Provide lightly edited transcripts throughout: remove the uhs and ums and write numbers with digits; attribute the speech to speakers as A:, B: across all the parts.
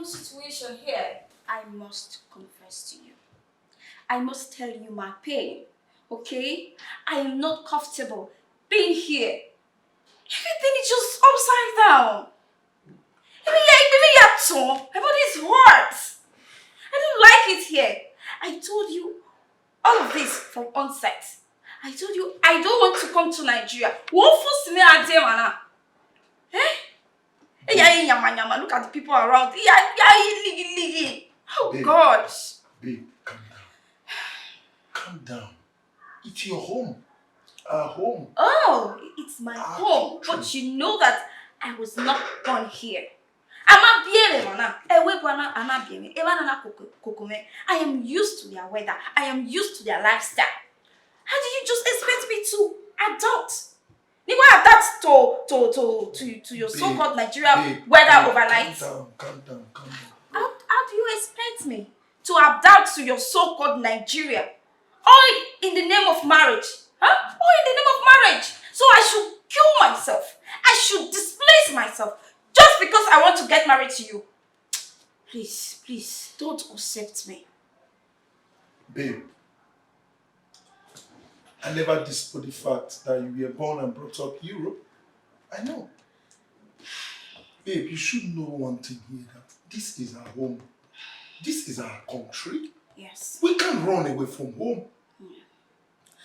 A: your situation here. I must confess to you. I must tell you my pain, okay? I am not comfortable being here. Everything is just upside down. My body is hurt. I don't like it here. I told you all of this from onset. I told you I don't want to come to Nigeria. What forced me at them, Anna? Eh? Look at the people around. Oh, babe, gosh.
B: Babe, calm down. Calm down. It's your home. Our home.
A: Oh, it's my home. Country. But you know that I was not born here. I am used to their weather. I am used to their lifestyle. How do you just expect me to adapt? You go adapt to your so-called Nigerian weather overnight?
B: Calm down.
A: How do you expect me to adapt to your so-called Nigeria? All in the name of marriage. Huh? All in the name of marriage. So I should kill myself. I should displace myself just because I want to get married to you. Please, don't accept me.
B: Babe, I never dispute the fact that you were born and brought up Europe. I know. Babe, you should know one thing here, that this is our home. This is our country.
A: Yes.
B: We can't run away from home.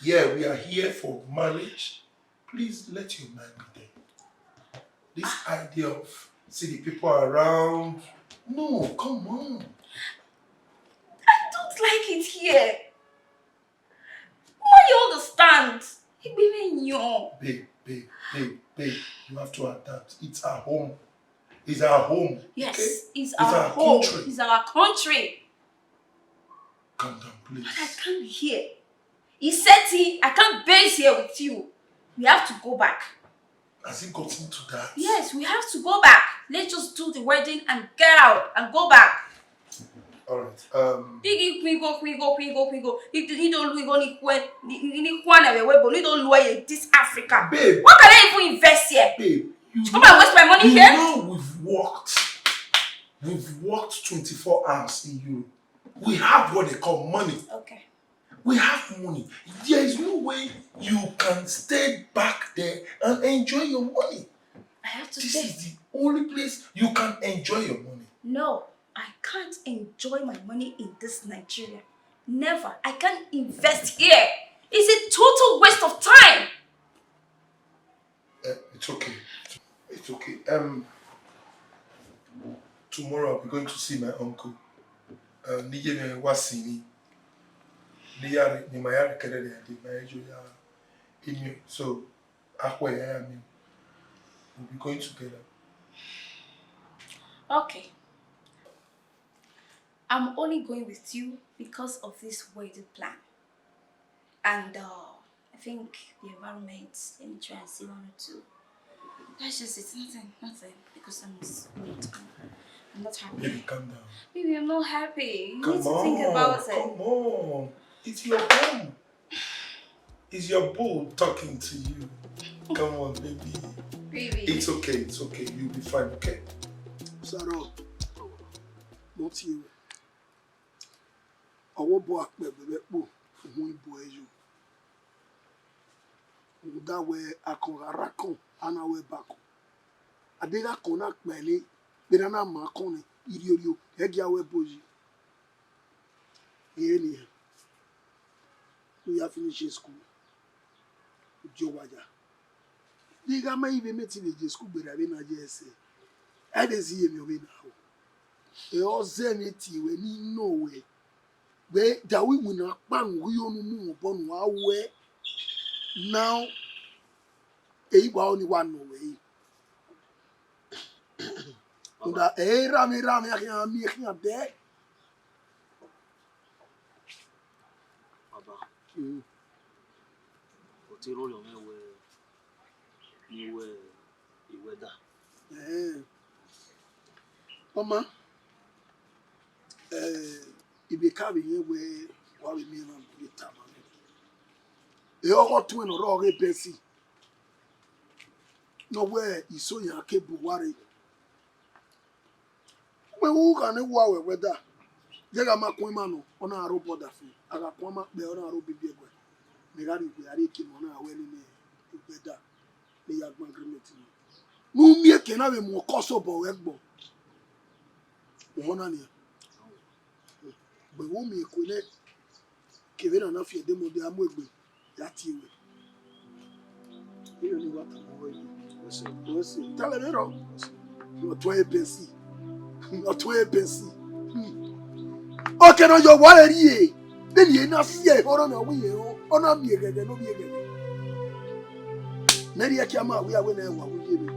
B: Yeah, we are here for marriage. Please let your mind be there. This idea of see the people around. No, come on.
A: I don't like it here. Why you understand?
B: Babe, you have to adapt. It's our home. It's our home.
A: Yes,
B: okay?
A: It's our home.
B: Country.
A: It's our country.
B: Calm down, please.
A: But I can't be here. He said, I can't base here with you. We have to go back.
B: Has it gotten to that?
A: Yes, we have to go back. Let's just do the wedding and get out and go back.
B: Alright.
A: We go. This Africa.
B: Babe.
A: What can I even invest here?
B: Babe.
A: Come and waste my money here?
B: You know we've worked 24 hours in Europe. We have what they call money.
A: Okay.
B: We have money. There is no way you can stay back there and enjoy your money.
A: I have to
B: This
A: stay.
B: is the only place you can enjoy your money.
A: No, I can't enjoy my money in this Nigeria. Never. I can't invest here. It's a total waste of time.
B: It's okay. It's okay. Tomorrow I'll be going to see my uncle. Nigerian wasini. So, we'll be going together.
A: Okay. I'm only going with you because of this wedding plan. And I think the environment, let me try and see one or two. That's just it. Nothing. Because I'm not happy.
B: Baby, calm down.
A: Baby, I'm not happy. You
B: Come
A: need to
B: on,
A: think about it.
B: Come on. It's your home. It's your boo talking to you. Come on, baby.
A: Baby.
B: It's okay. You'll be fine, okay?
C: Sarah, not you. Our boy, baby, who boy you? That way, I can rackle and I will back. I did not connect my leg. They don't have my corner. You, Egia Boji. Here, we are finishing school. Joe Waja. They got my even meeting in school, but I didn't just say. I didn't see him away now. They all send it to you when you know way. Where that we will not bang, we only move upon our way. Now, only one way. That Rami, I can't make him there. Mama, if you come here where we mean on time, you all got to an or a Bessie. Nowhere is so young, keep worry. When who can you with that? Jaga makwimano on a rope or that thing. I got one up there on a rope big. The guy is very keen on our wedding. Better. They have my agreement. No, me can have a more cost of a workbo. One on here. But whom you could give it enough your demo, they are moving. That's you. You know what I'm going to tell them, you're 20 pence. You're 20 pence. Okay, no, you're one year. Then you're not here. Or on a way, or not be again, no be again. Maybe I came out, we are winning what we give you.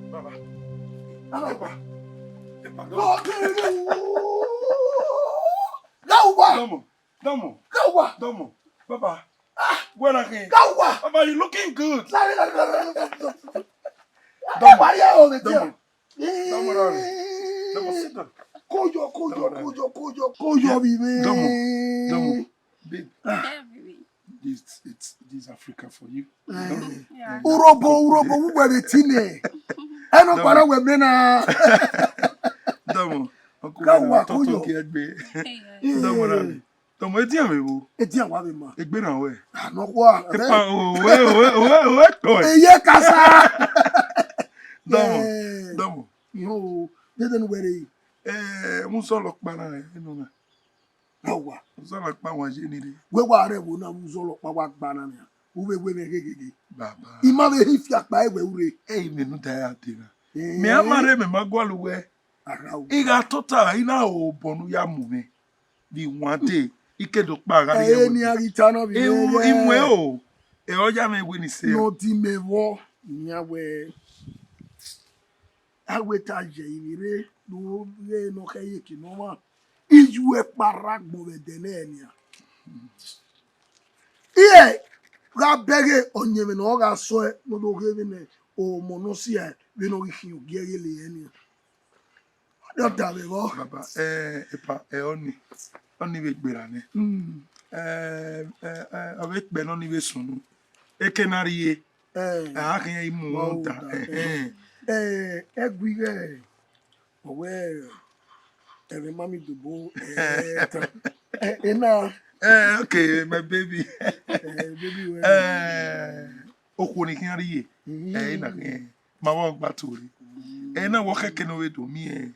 C: Baba.
B: Domo. Baba. Where are you? Baba, you looking good. Domo. Sit down.
C: Kojo, baby.
B: Domo. Babe.
A: Baby.
B: This is Africa for you.
A: Yeah.
C: Urobo, who were the tine? I don't know where Benard.
B: Domo. Domo,
C: Etienne, what am I?
B: Egbe we.
C: No, what?
B: Domo.
C: You didn't worry.
B: Musolo para enu.
C: No, what?
B: Musolo pa wa je ni re.
C: We were able na musolo pa wa banana. We gege.
B: Baba.
C: Imave hifia pa ewe ure.
B: Me no da ya tena. Me amare me magwalu we. Iga tota ina o bonu ya mu me. Di wante ike do pa ga ye.
C: Ni aritano bi.
B: Imwe o. Oja me we ni se.
C: No ti me wo nyawe. Aweta je ire no ye no kaye ki no ma. Ijuwe paragbo we denenia. Iye ga bege onyeme no ga so e no do ge ne o monosia we no hi ogere le enia. Doctor be go.
B: Baba epa oni we gbera ne. Ave pe no ni we sunu. Ekenariye. Akin imu wonta.
C: Egwire. Owe every mommy do bo ena
B: Okay, my baby.
C: baby we
B: Okuni kin ariye. Na kin ma won gba tori. Na wo keke no we do mi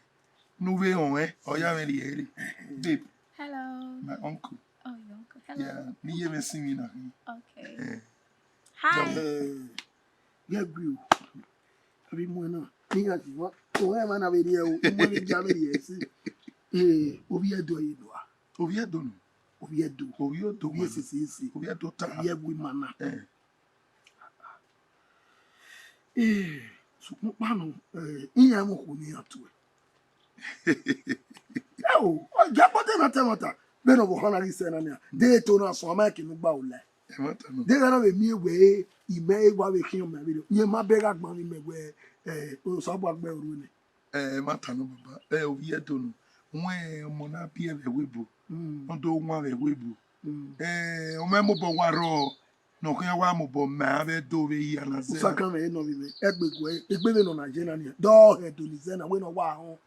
B: no we on oya me ri babe.
A: Hello.
B: My uncle.
A: Oh, your uncle. Hello.
B: Yeah, ni ye me see me na.
A: Okay. Hi.
C: Yegwu abi mo na ni ga ti wa o e ma na be ri e o mo ni ja be ri e si obi edo yi do a
B: Obi edo no.
C: obi edo si
B: Obi edo ta.
C: yegwu mana so mo pa no iya mo ko ni atu Oh, Japote na temata. Beno bo hona ri sena nia. De to na so ma ke no gba ole. De na be mi we ime egwa we kin ma video. Nye ma bega gban mi megwe Osamuyi agbe oru ni.
B: Mata no baba. Obi edo no. Nwe mo na pie be webu. Ondo nwa be webu. O me mo bo waro. No ko ya wa mo bo ma be do be yi ana se.
C: Saka me no bi me. Egbe no Nigeria ni. Do he do ni zena we no wa ho.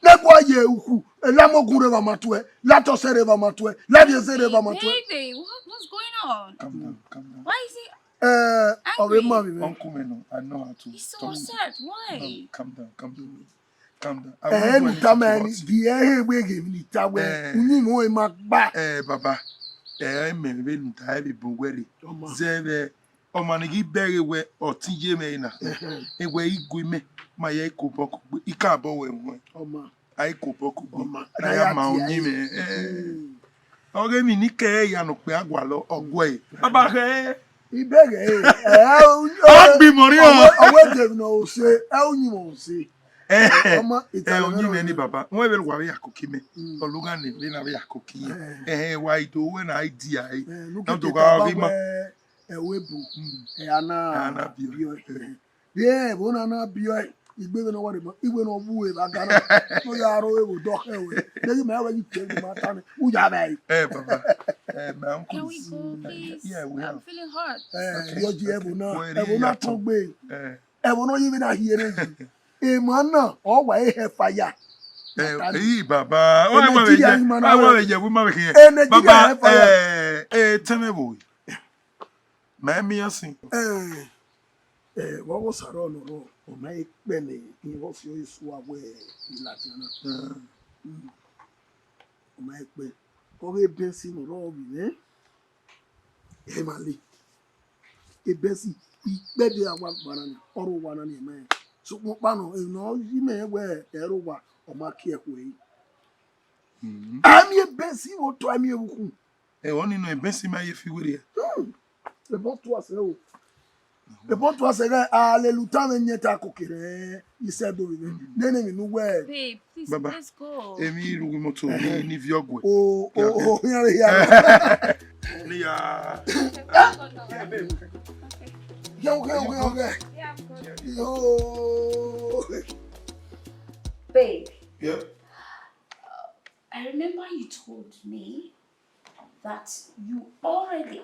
C: Negwa ye uku. Elamogun reva matwe. Lato se reva matwe. Lavie se reva matwe.
A: Baby, what's going on?
B: Calm down, calm down.
A: Why is he
C: Ore mami me.
B: Uncle Meno, I know how to.
A: He's so upset? Why?
B: No, calm down, calm down. Calm down.
C: Ni tamani di we give ni tawe. Uni mo e magba.
B: Baba. Me be nta e be bongwere. Zebe o manigi bere we otinje me na. Ewe igwe me ma ye kopoko. Ika abo we mo.
C: Oma.
B: Ai kopoko. Oma. Na ya ma onyi me. Oge mi ni ke ya no pe agwalo ogwe. Baba he.
C: Ibere
B: Agbi mori o.
C: Owe dem no se. Onyi mo se.
B: Onyi me ni baba. Won be wa ya kokime. Oluga ni be na be ya kokiye. Wa Idowu na idea ai. Na to ga ri ma.
C: Ewebu. Ana bio. Yeah, bona na bio. Igbe no wari mo. Igbe no bu e bagana. No ya ro e wo do he we. Dey me wa yi change ma tan. U ya bai.
B: Baba. My uncle.
A: Can we go, please?
B: Yeah, we have.
A: I'm feeling hurt.
C: Yo ji ebuna tongbe. Ebuna yi be na hiere ji. Emana o wa e he fire.
B: Baba. I want to we ma be here. Baba, tell me boy. My me asin.
C: What was around no? O mai pele ni wo fi oisu awe ilatiana. O mai pe. O be bensi no ro bi ne. E mali. E bensi ipe de awa banana. Oru wana ni me. So mo pa no e no yi me we eru wa o ma ki e ko yi. Ami e bensi o to ami e wuku.
B: Oni no e bensi ma ye fi wure.
C: Le bon toi c'est o. Le bon toi c'est alléluia nyeta kokere. You said do we. Nene mi nu we.
A: Babe, please,
B: Baba.
A: let's go.
B: Emi ru moto ni viogwe.
C: Oh, ya.
B: Ni ya.
C: Yeah, babe. Okay.
A: Yeah, of course.
C: Yo.
A: Babe,
B: Yeah.
A: I remember you told me that you already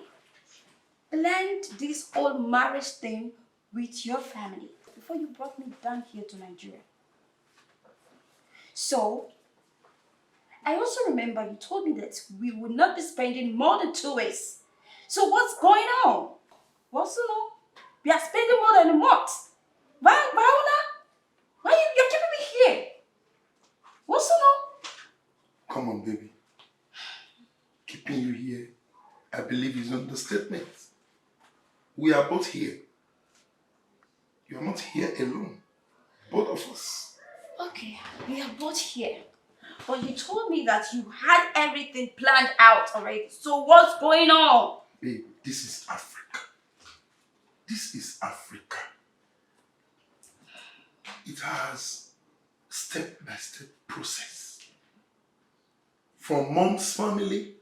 A: planned this whole marriage thing with your family before you brought me down here to Nigeria. So, I also remember you told me that we would not be spending more than 2 weeks. So what's going on? What's the no? We are spending more than a month. Why you're keeping me here? What's the no?
B: Come on, baby. Keeping you here, I believe, is an understatement. We are both here. You are not here alone. Both of us.
A: Okay, we are both here. But you told me that you had everything planned out already. So what's going on?
B: Babe, this is Africa. This is Africa. It has step-by-step process. From mom's family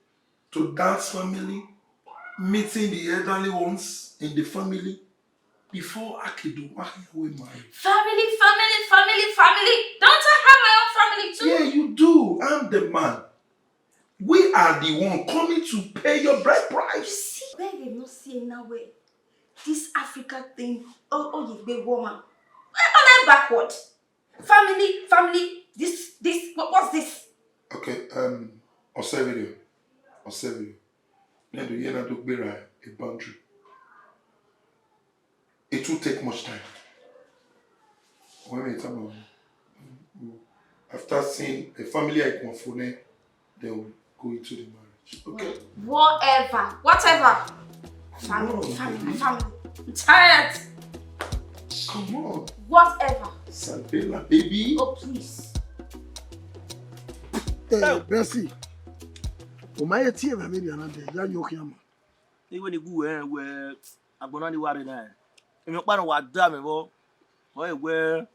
B: to dad's family, meeting the elderly ones in the family before Akedo we marry.
A: Family. Don't I have my own family too?
B: Yeah, you do. I'm the man. We are the one coming to pay your bride
A: You
B: price.
A: see, where they not see now way. This Africa thing, you big woman. On that backward. Family, this, what's this?
B: Okay, Osamuyi. Now do you know to be a boundary? It will take much time. After seeing a family icon for them, they will go into the marriage. Okay?
A: Whatever. Family. I'm tired.
B: Come on.
A: Whatever.
B: Sabella, baby.
A: Oh, please.
C: Bessie. O ma ye tie ba me dia na de ya nyoki ama.
D: Iwe ni gu we agbona ni ware na. Emi pa no wa da me bo. O ewe.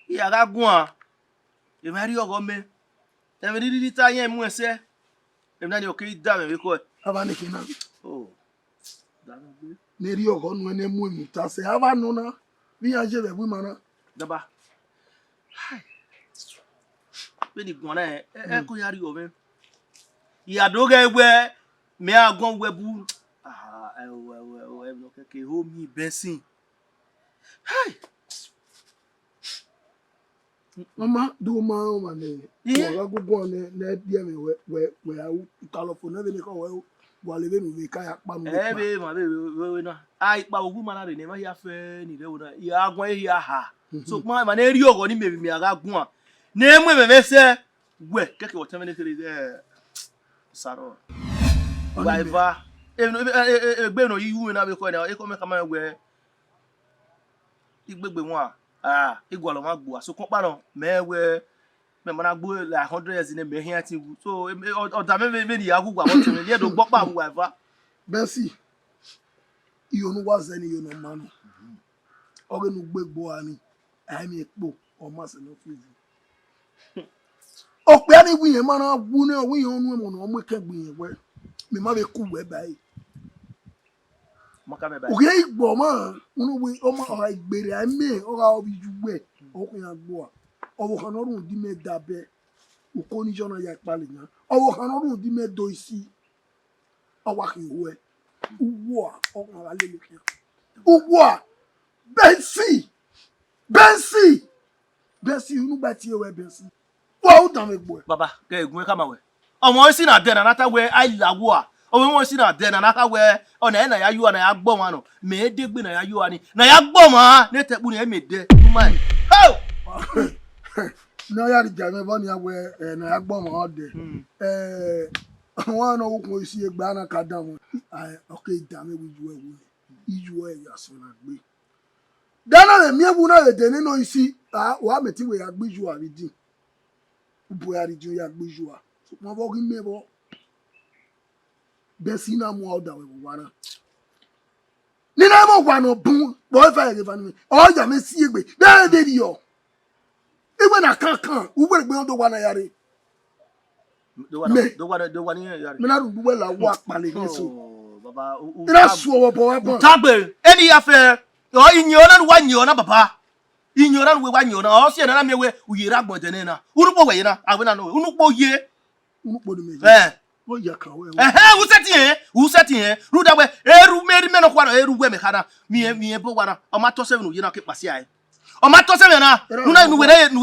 D: Ya ga gun a. E mari ogo me. E me di ta yen mu ese. E na ni okay da me ko.
C: Aba ne kina.
D: Oh. Da na be.
C: Ne ri ogo nu ene mu mi ta se aba nu na. Bi ya je be bu mana.
D: Daba. Beni gbona e ko yari o me. Ya doga egbe me agon webu. Ah, e no ke ho mi bensin. Hey.
C: Mama do ma ne. Wa gugu ne na dia me we awu telephone na be ne ko we wa le be nu we ka ya pa mu.
D: Be ma be we na. Ai pa ogu mana re ne ma ya fe ni re wo na. Ya agon e ya ha. So ma na eri ogo ni me mi aga gun a. Na emu me se we keke wo teme ne kere saro. Waiva egbe no yiwu na be ko na e ko me kama we igbegbe won ah igwalo ma gbo aso kon pa no me we me mana gbo like 100 years in me hian tin so oda me ni agugwa mo teme le do gbo pa waiva
C: Bensi iyonu wa ze ni yonu ma no oge nu gbegbo ani ai mi epo o ma se no fizi o pe ani wi yen ma na wu ni wi yen onu mo no mo ke gbin yen we mi ma be ku we bai
D: maka me bai
C: o ge igbo ma unu wi o ma ora igbere ai me o ga obi jugbe o kun ya gbo a o wo kan orun di me dabe o ko ni jona ya pale na o wo kan orun di me do isi o wa ki we uwo o kan la le ke uwo Bensi unu ba ti e we Bensi wa o dan me gbo
D: baba ke egun ka ma we omo si na de na nata we ai lawo a o won si na de na naka we ona e na ya yu na ya gbo wan no me degbe na ya yu ani na ya gbo ma ne tepu ni e me de ma ho
C: na ya ri jame bo ni awe na ya gbo mo de won no wo si egba na ka dan won okay da me wi ju ewu iju e ya so na gbe dana le mi ewu na le de nínú isi wa me ti we ya gbe ju ari din ubo ya ri ju ya gbe ju a so mo bo ki me bo Bensi na mu oda we wara ni na mo gwa no bun bo fa ye fa ni o ja me si egbe be de ri o igbe na kankan ugbe gbe do wa na yare
D: do wa ni yare
C: me na ru gbe la wa pale ni so
D: baba
C: ira su owo bo wa bon
D: tagbe eni ya fe o inyo na wa nyo na baba inyo na we wa nyo na o se na me we uyira gbon de na urupo we na awe na no unupo ye
C: unupo du me o ya kan we
D: u seti yen ru da we eru meri me no kwa eru we me kana mi bo wa na o ma to 7 uyi na ke pase ai o ma to 7 na nu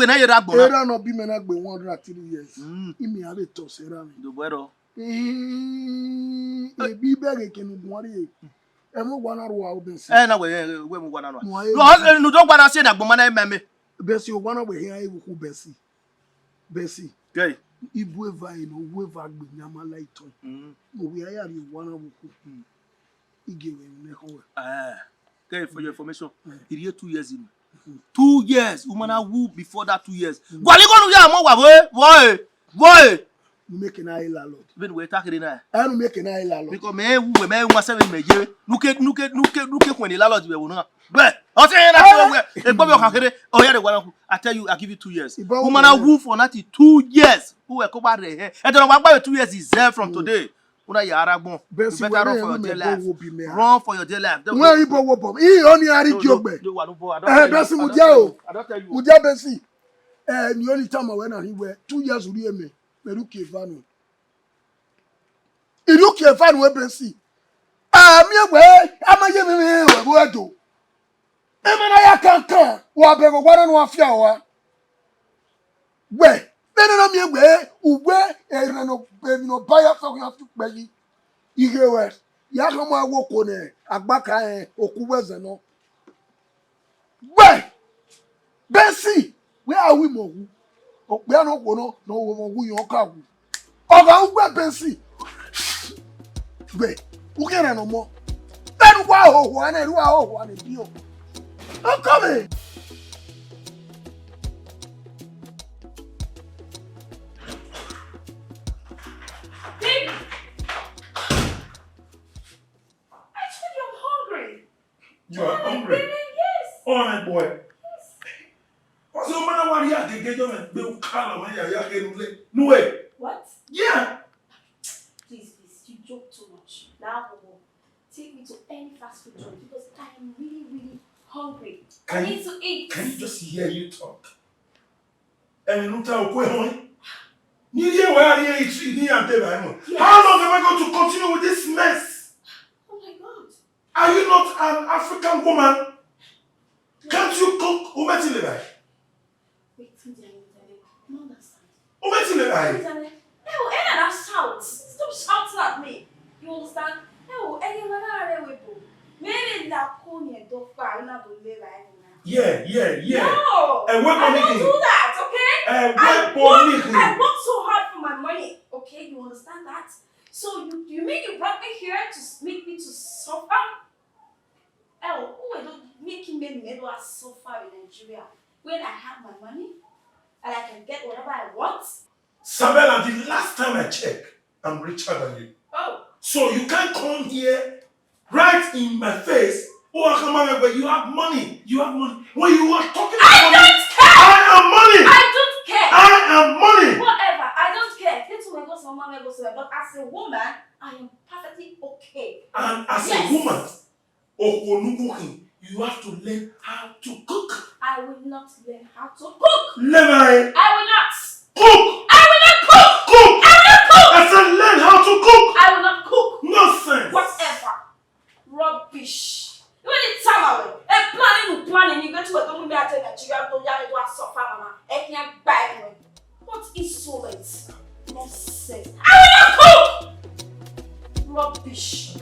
D: na ye ra gbon na
C: era no bi me na gbe 103 years imi a be to sera mi
D: do buero
C: e bi bere ke nu gwari e mo gwa na ro wa o Bensi
D: na we mu gwa na no nu do gwa na se na gbon na me
C: Bensi o gwa na we hian e ku Bensi
D: okay
C: ibu eva ino weva gbe nyama laito mo we aya ri wana buku igewe ne ko
D: okay for your information it is 2 years in 2 years umana wu before that 2 years gwali go nu ya mo wa boy
C: you make an eye landlord
D: ben we takiri na
C: anu make an eye landlord
D: because me wu me nwa 7 meje nuke kwen ni landlord we wo na be o se na so we e gbo mi o kan kere o ya de gwa I tell you I give you 2 years umana wu for that 2 years who we ko ba re e don wa gba 2 years is there from today una ya aragbon better run for your dear life run for your dear life
C: when ibo wo bom i oni ari jogbe Bensi mu je o mu je Bensi ni only time when I we 2 years uri eme meru ke vanu iru ke vanu we Bensi mi we amaye mi we bo edo emena ya kankan wa be go gwa no afia wa we bene no mi we ugwe ereno be no baya fa ko afu pe yi ige we ya kan mo awo ko ne agbaka oku weze no we Bensi we are we mo wu o pe no ko no wo mo wu yan ka wu oga ugwe Bensi we u kere no mo enu wa ho na ru wa ho na bi o I'm coming.
A: Baby! I told you I'm hungry.
B: You are hungry?
A: Baby, yes.
B: All right, boy.
A: Yes.
B: What's the matter? What are you No way.
A: What?
B: Yeah.
A: Please, you joke too much. Now, take me to any fast food joint because I am really, really hungry. I need to eat.
B: Can you just hear you talk? How long am I going to continue with this mess?
A: Oh my God.
B: Are you not an African woman? Can't you cook?
A: Wait, I don't understand. No, and shout. Stop shouting at me. You understand? No, anyone are maybe that Konya don't find out the live.
B: Yeah.
A: No,
B: And
A: I don't do that, okay? I work so hard for my money, okay? You understand that? So you mean you brought me here to make me to suffer? Oh, I don't make me never suffer in Nigeria when I have my money and I can get whatever I want.
B: Sabella, the last time I checked, I'm richer than you.
A: Oh.
B: So you can't come here right in my face. Oh, but you have money. You have money. When you are talking about money,
A: don't care.
B: I am money.
A: I don't care.
B: I am money.
A: Whatever. I don't care. But as a woman, I am perfectly okay.
B: And as a woman, you have to learn how to cook.
A: I will not learn how to cook.
B: Learn.
A: I will not.
B: Cook.
A: I will not cook.
B: Cook.
A: I will not cook.
B: I said learn how to cook.
A: I will not cook.
B: Nonsense.
A: Whatever. Rubbish. You want to tell me? Planning. You go to a government that you have to suffer, mama. I can't buy one. What insolence? Nonsense. I will not cook. Rubbish.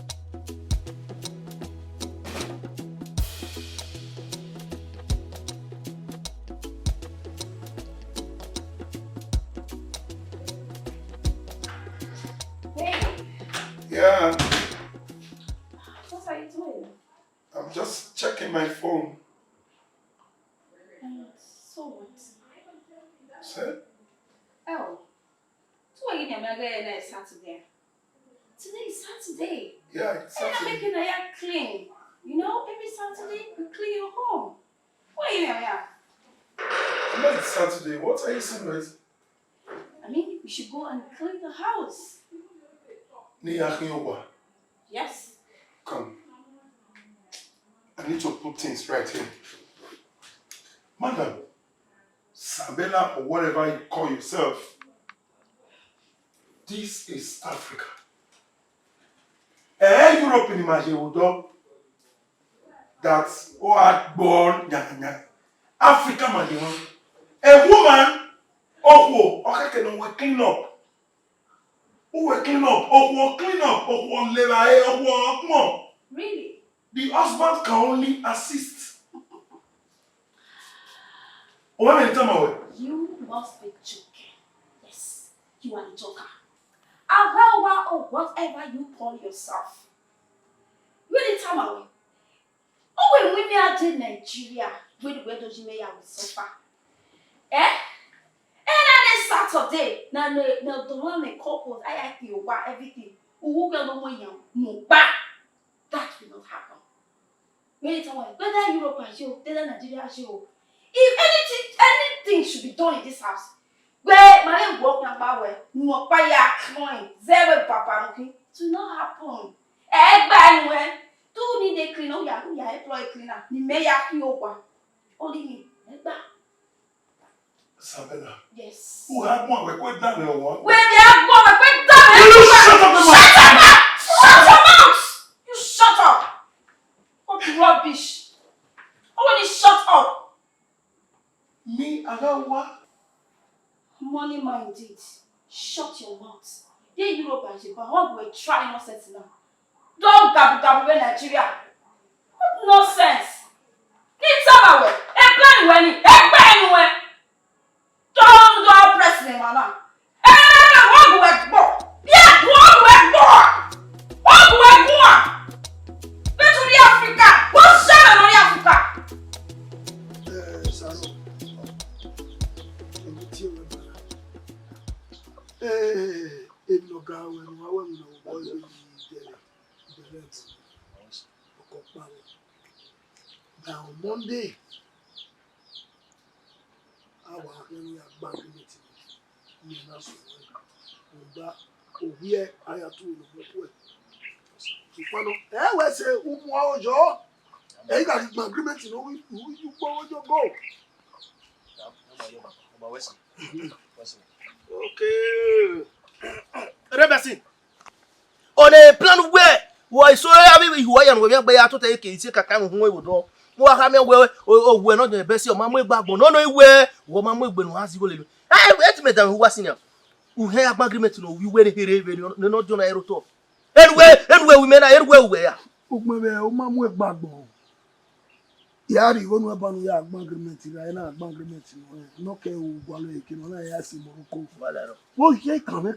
B: Yeah.
A: What are you doing?
B: I'm just checking my phone.
A: So what?
B: Sir?
A: Oh. So what are you doing? Saturday. Today is Saturday.
B: Yeah, it's
A: And I'm
B: Saturday.
A: making the yard clean. You know, every Saturday you clean your home. What are you doing here?
B: No, it's Saturday. What are you saying?
A: I mean, we should go and clean the house. Yes.
B: Come. I need to put things right here. Madam, Sabella or whatever you call yourself, this is Africa. Europe in Imagewodo, that's what born Africa man. A woman, okay, we clean up. Who will clean up? Clean up. Come on.
A: Really?
B: The husband can only assist.
A: You must be joking. Yes, you are the joker. Awawa or whatever you call yourself. Really, time away. Oh, when we are in Nigeria, where does you may have suffer? Eh? And then Saturday, now the one they couple, I feel everything. Who will know when you back? That will not happen. Really, time away. Whether Europe as you, whether Nigeria as you. If anything should be done in this house, where my name walk number where no fire coin, zero papa, okay, it will not happen. Everybody do need a cleaner, you employ cleaner, you may have you over. Only me,
B: Sabella.
A: yes.
B: Who have one? We're done or what?
A: When they have one, we're done.
B: You shut up the mouth!
A: Shut your mouth! You shut up! What rubbish! I want you shut up!
B: Me, I got what?
A: Money minded. Shut your mouth. They Europe and Japan, what we're trying nonsense now. Don't gabu in Nigeria. What nonsense? Need some away. A plan anywhere. Don't press me, man. One word more. Yeah, one word more. One word more. Go to the Africa. What's that on the Africa?
C: Saro. Now Monday, Our agreement. Owie ayatu no mokwe. Ipano we say umu ojo. E ga agreement no we you go.
D: Okay. Rebesi. On a plan where why so every who and we be ato take isi kaka ho ewodo. Mo aka me we not the best o ma mo gbagbo no we wo ma mo egbe no hasi go lelu. Ultimate who was senior. Who have agreement no we were here no not John Aeroto. Anyway we mena everywhere we are.
C: Ugmebe o ma mo gbagbo. Yari wonu abanu ya agreement ra na agreement no ke o gwalo ekino na ya si Morocco.
D: Walaro.
C: Wo ye kan me.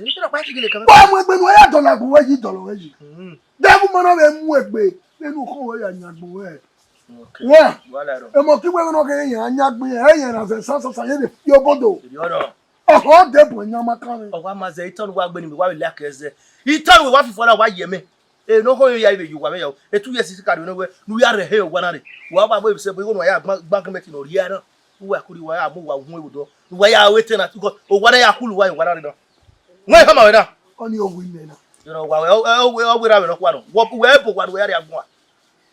D: Ni tira pa tigele kan.
C: Wa mo egbe no ya dollar go we yi. Debu mo na be mu egbe nenu ko we ya nyagbo we.
D: Okay.
C: Wa.
D: Walaro.
C: E mo ki we no ke yan nyagbo yan na se sa ye de yo bodo.
D: Yodo.
C: Oh, debu nyama kan.
D: O wa ma ze iton wa gbe ni wa we like eze. Iton we wa fifo na wa yeme. No ho ya ibe you wa me yo. E 2 years ka do no we nu ya re he o wa re. Wa ba bo se bo no ya agreement no ri ara. Wo akuri wa ya mo wa hu ewodo. Wa ya wete na tuko o wa ya kulu wa wa re do. Nwe ha ma we da.
C: Oni o wi me na.
D: You know wa we ra we no kwa no. Wo we bo kwa we ya re agun.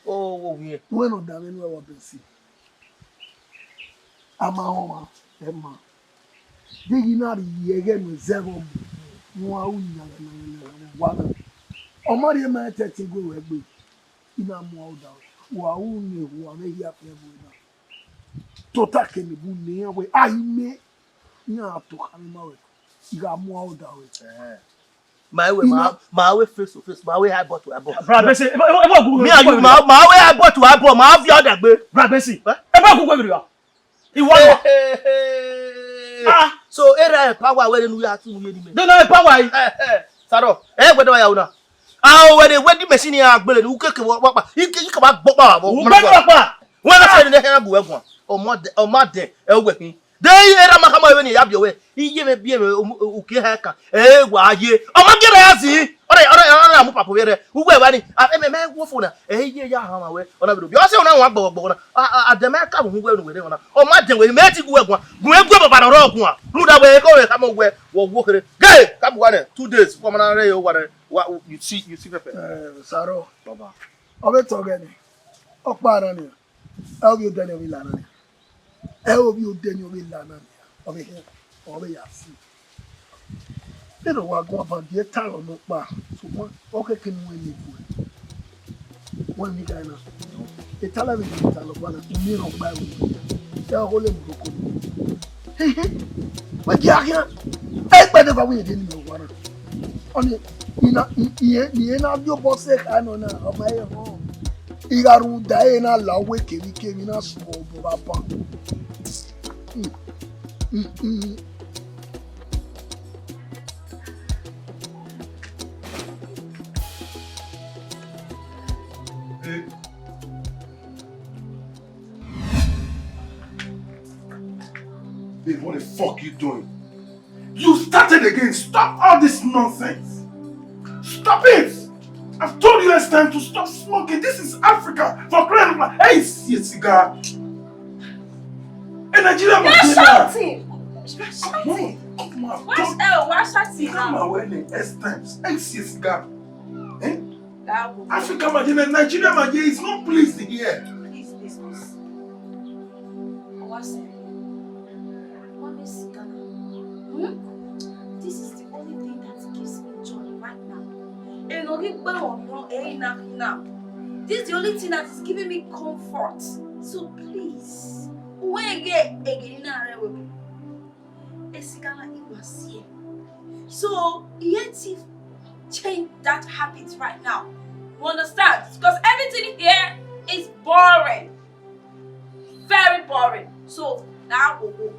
D: Oh wo wi.
C: We no da me no wa bensi. Ama ho ma e ma. Digi na ri yege no zero mo a unya na wa na. Omari ma tete go we gbe. Ina mo oda. Wa u ni wa me ya pe bo na. Tota ke mi bu ni we ai me nya to kan ma we. Iga mo oda we.
D: My way my way face to face my way high bottle abo.
E: Bra Besi, e ba gugu.
D: Me and you my way high bottle abo my fi oda gbe.
E: Bra Besi. E ba gugu bi ya. Iwo.
D: Ah, so era power we nu ya tu mu ye ni me.
E: No power yi.
D: Saro, gbedo ya una. Ah, we the wedding machine ya gbele ni ukeke wo papa. Ike ka ba gbo pa wo.
E: Wo gbe pa.
D: When I say the next bu egun. O mo de e we kin. Dey era makama we ni ya bi we. Iye me bi me uke ha ka. Wa ye. O ma gere ya si. Ora mu papa we re. Ugbe wa ni. Me wo fo na. Iye ya ha ma we. Ona bi do. Bi o se ona wa gbogbo na. Ademe ka bu hu we nu we ona. O ma de we me ti gu egun. Gun egu baba na ro ogun a. Lu da we ko we ka mo we wo kere. Gay, ka bu wa ne 2 days for na re yo wa re. You see Pepe.
C: Saro. Baba. Obe togeni. Okpara ni. Obi odeni obi lana ni. Obi odeni obi lana ni. Obi here. Obi ya si. Pero wa go about the taro no pa. So one okay kin we ni ku. One ni guy na. E tala mi ni talo bana. Mi ro pa we. Ya ho le mu ko. Wa dia ya. E pa de ba we ni no wa na. Oni iye na bio bose ka no na o ma ye ho igaru da e na lawe kemi na so bo baba
B: Babe, what the fuck you doing? You started again. Stop all this nonsense. Stop it! I've told you it's time to stop smoking. This is Africa. For crying out loud. Hey, see a cigar. In Nigeria,
A: You're shouting! You're shouting!
B: Come on.
A: Where's shouting
B: Come
A: now?
B: on, when the S times. Hey, see a cigar. Eh?
A: That will
B: Africa, Nigeria, is not pleased here.
A: please. What's it? What is Ghana? This is the only thing that gives me joy right now. This is the only thing that is giving me comfort. So please, so yet if change that habit right now. You understand? Because everything here is boring. Very boring. So now we'll go.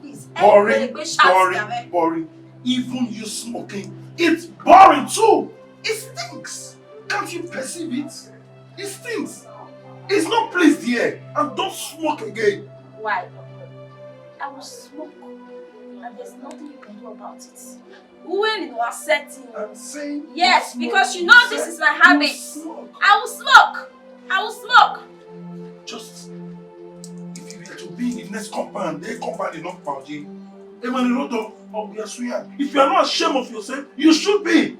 A: Please.
B: Boring. Even you smoking, it's boring too. It stinks. Can't you perceive it? It stinks. It's not pleased here. And don't smoke again.
A: Why? I will smoke. And there's nothing you can do about it. When it was setting.
B: I'm saying
A: Yes, because you know this is my habit. I will smoke.
B: Just, if you were to be in witness compound, they compound enough Pauji. If you are not ashamed of yourself, you should be.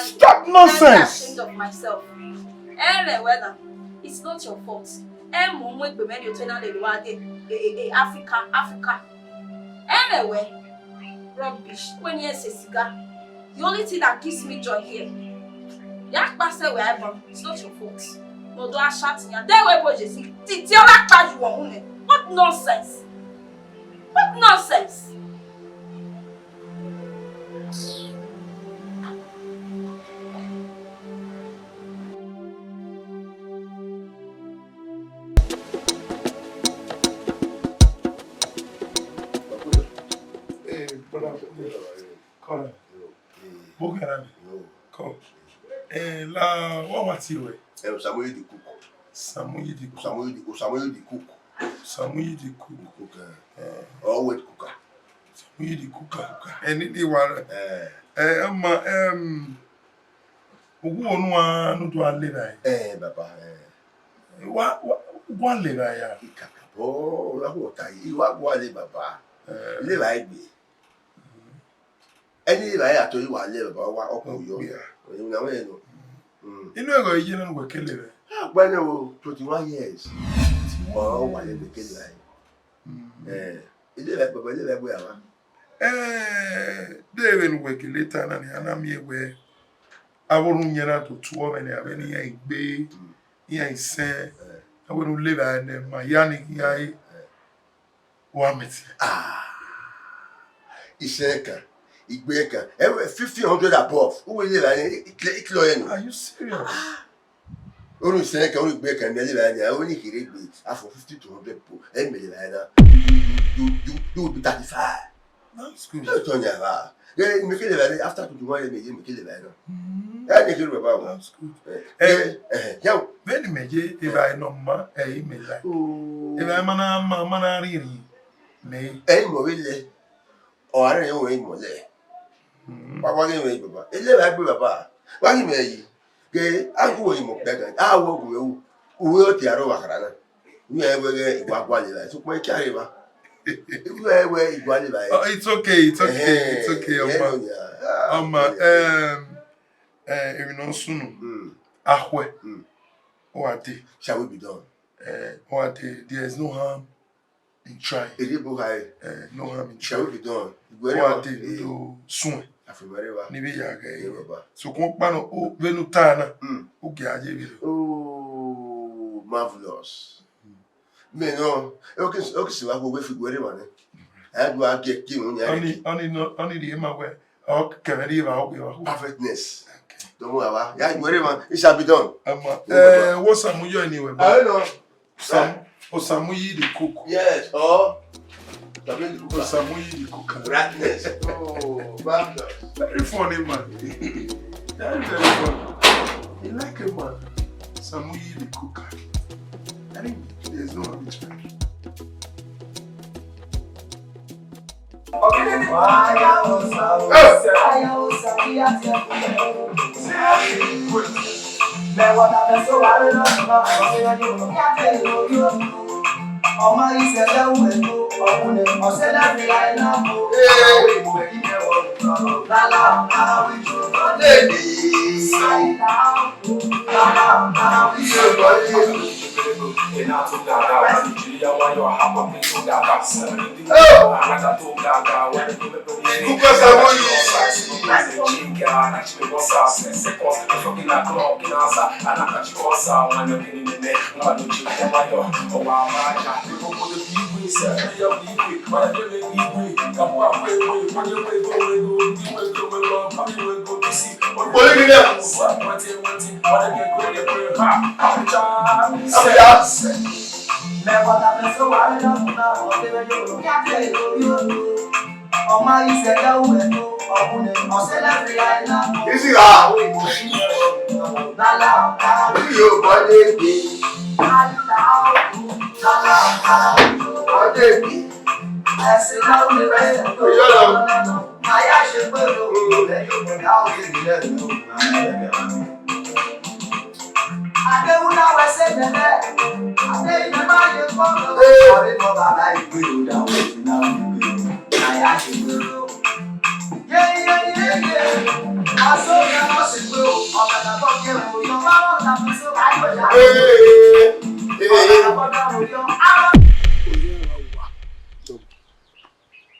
B: Stop nonsense!
A: I'm ashamed of myself. It's not your fault. Africa. Anyway, rubbish. When you say cigar, the only thing that gives me joy here. It's not your fault. No, do I shout in your day where you see? What nonsense! What nonsense!
B: Hey, brother, come. Come. What was he?
F: Osamuyi the cook.
B: Osamuyi the cook.
F: Osamuyi the cook.
B: All wet cooker. Osamuyi the cooker. And it was who no do a live?
F: Papa.
B: What live I?
F: Oh, what I live, Papa. Live I be. Any lie I told you I live about what you know.
B: You know, you know, we're killing it.
F: When you were 21 years. Oh, why did they kill it? Is it like Papa? Is it like where?
B: They even work later and I'm here where I won't get to 2 and I have any bay. Here say, I wouldn't live at my yannick yai. Wamit.
F: Iseka, Igbeka, every 1,500 above. Who will live at
B: Are you serious?
F: Only Iseka, only Igbeka, and I only hear it after 50 to 100 people. And you be 35.
B: That's good.
F: Don't turn your heart. Then make it after 21 years, make it better. That's
B: good.
F: Yow,
B: Very major if I know ma, me like. If I'm a man, really. May.
F: more really. Or I don't know more there. But what do you Papa? It never happened, Papa. What do you mean? Gay, I'm going more better. I walk you. Who will tear over Harana? We have a Guaguali. Took my carrier.
B: It's okay. Even on soon. Ahwe. What day
F: shall we be done?
B: What day? There is no harm in trying. No harm in
F: Shall
B: trying.
F: we be done?
B: What day do soon?
F: Afimariwa.
B: Nibi yaga. So compano o venutana. Ugaje.
F: Oh, marvelous. Mais non, okay, c'est va vous figurer man. I do get you
B: Only the Emma where or can I leave
F: perfectness. Don't worry, yeah, whatever, it shall be done.
B: What's Osamuyi anyway?
F: I don't know.
B: Osamuyi the cook.
F: Yes,
B: Osamuyi the cook.
F: Ratness. Oh, marvelous.
B: Very funny man. Very funny. You like him man. Osamuyi the cook. I think there's no arbitrary.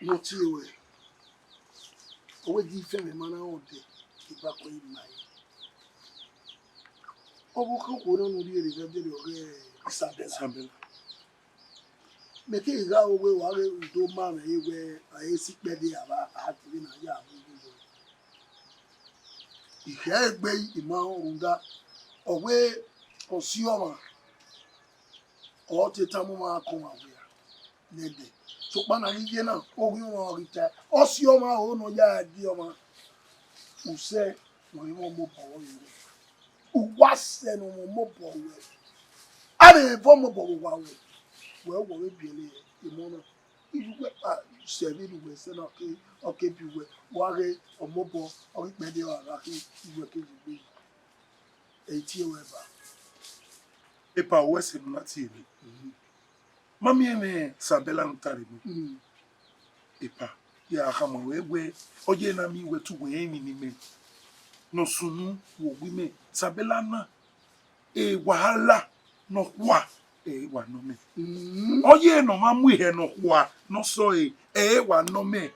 C: Not you. What do you think, man? I want to keep back with my. Oh, what could on the Isabella? Make it go away while you do, man. Where I sick baby about having a yard. He had bay in my own that away or Sioma or the Tamuma come away. So, man, I didn't know. Oh, you are retired. Oh, Sioma, oh, no, yeah, dear man. Who said, no, you won't move away. Who was no more power. I mean, vulnerable away. Well, will it be a moment? If you were serving with Sen, okay, you were worried or mobile or maybe or lucky, you were going to be 80 over.
B: If I was in Matthew, Mammy and Sabella Taribu. Epa, ya kama wewe, oye na mi wetu weeni ni me. No sunu wo wime, Sabella na, wahala no wa, wa no me. Oye no mamu he no wa, no so wa no me.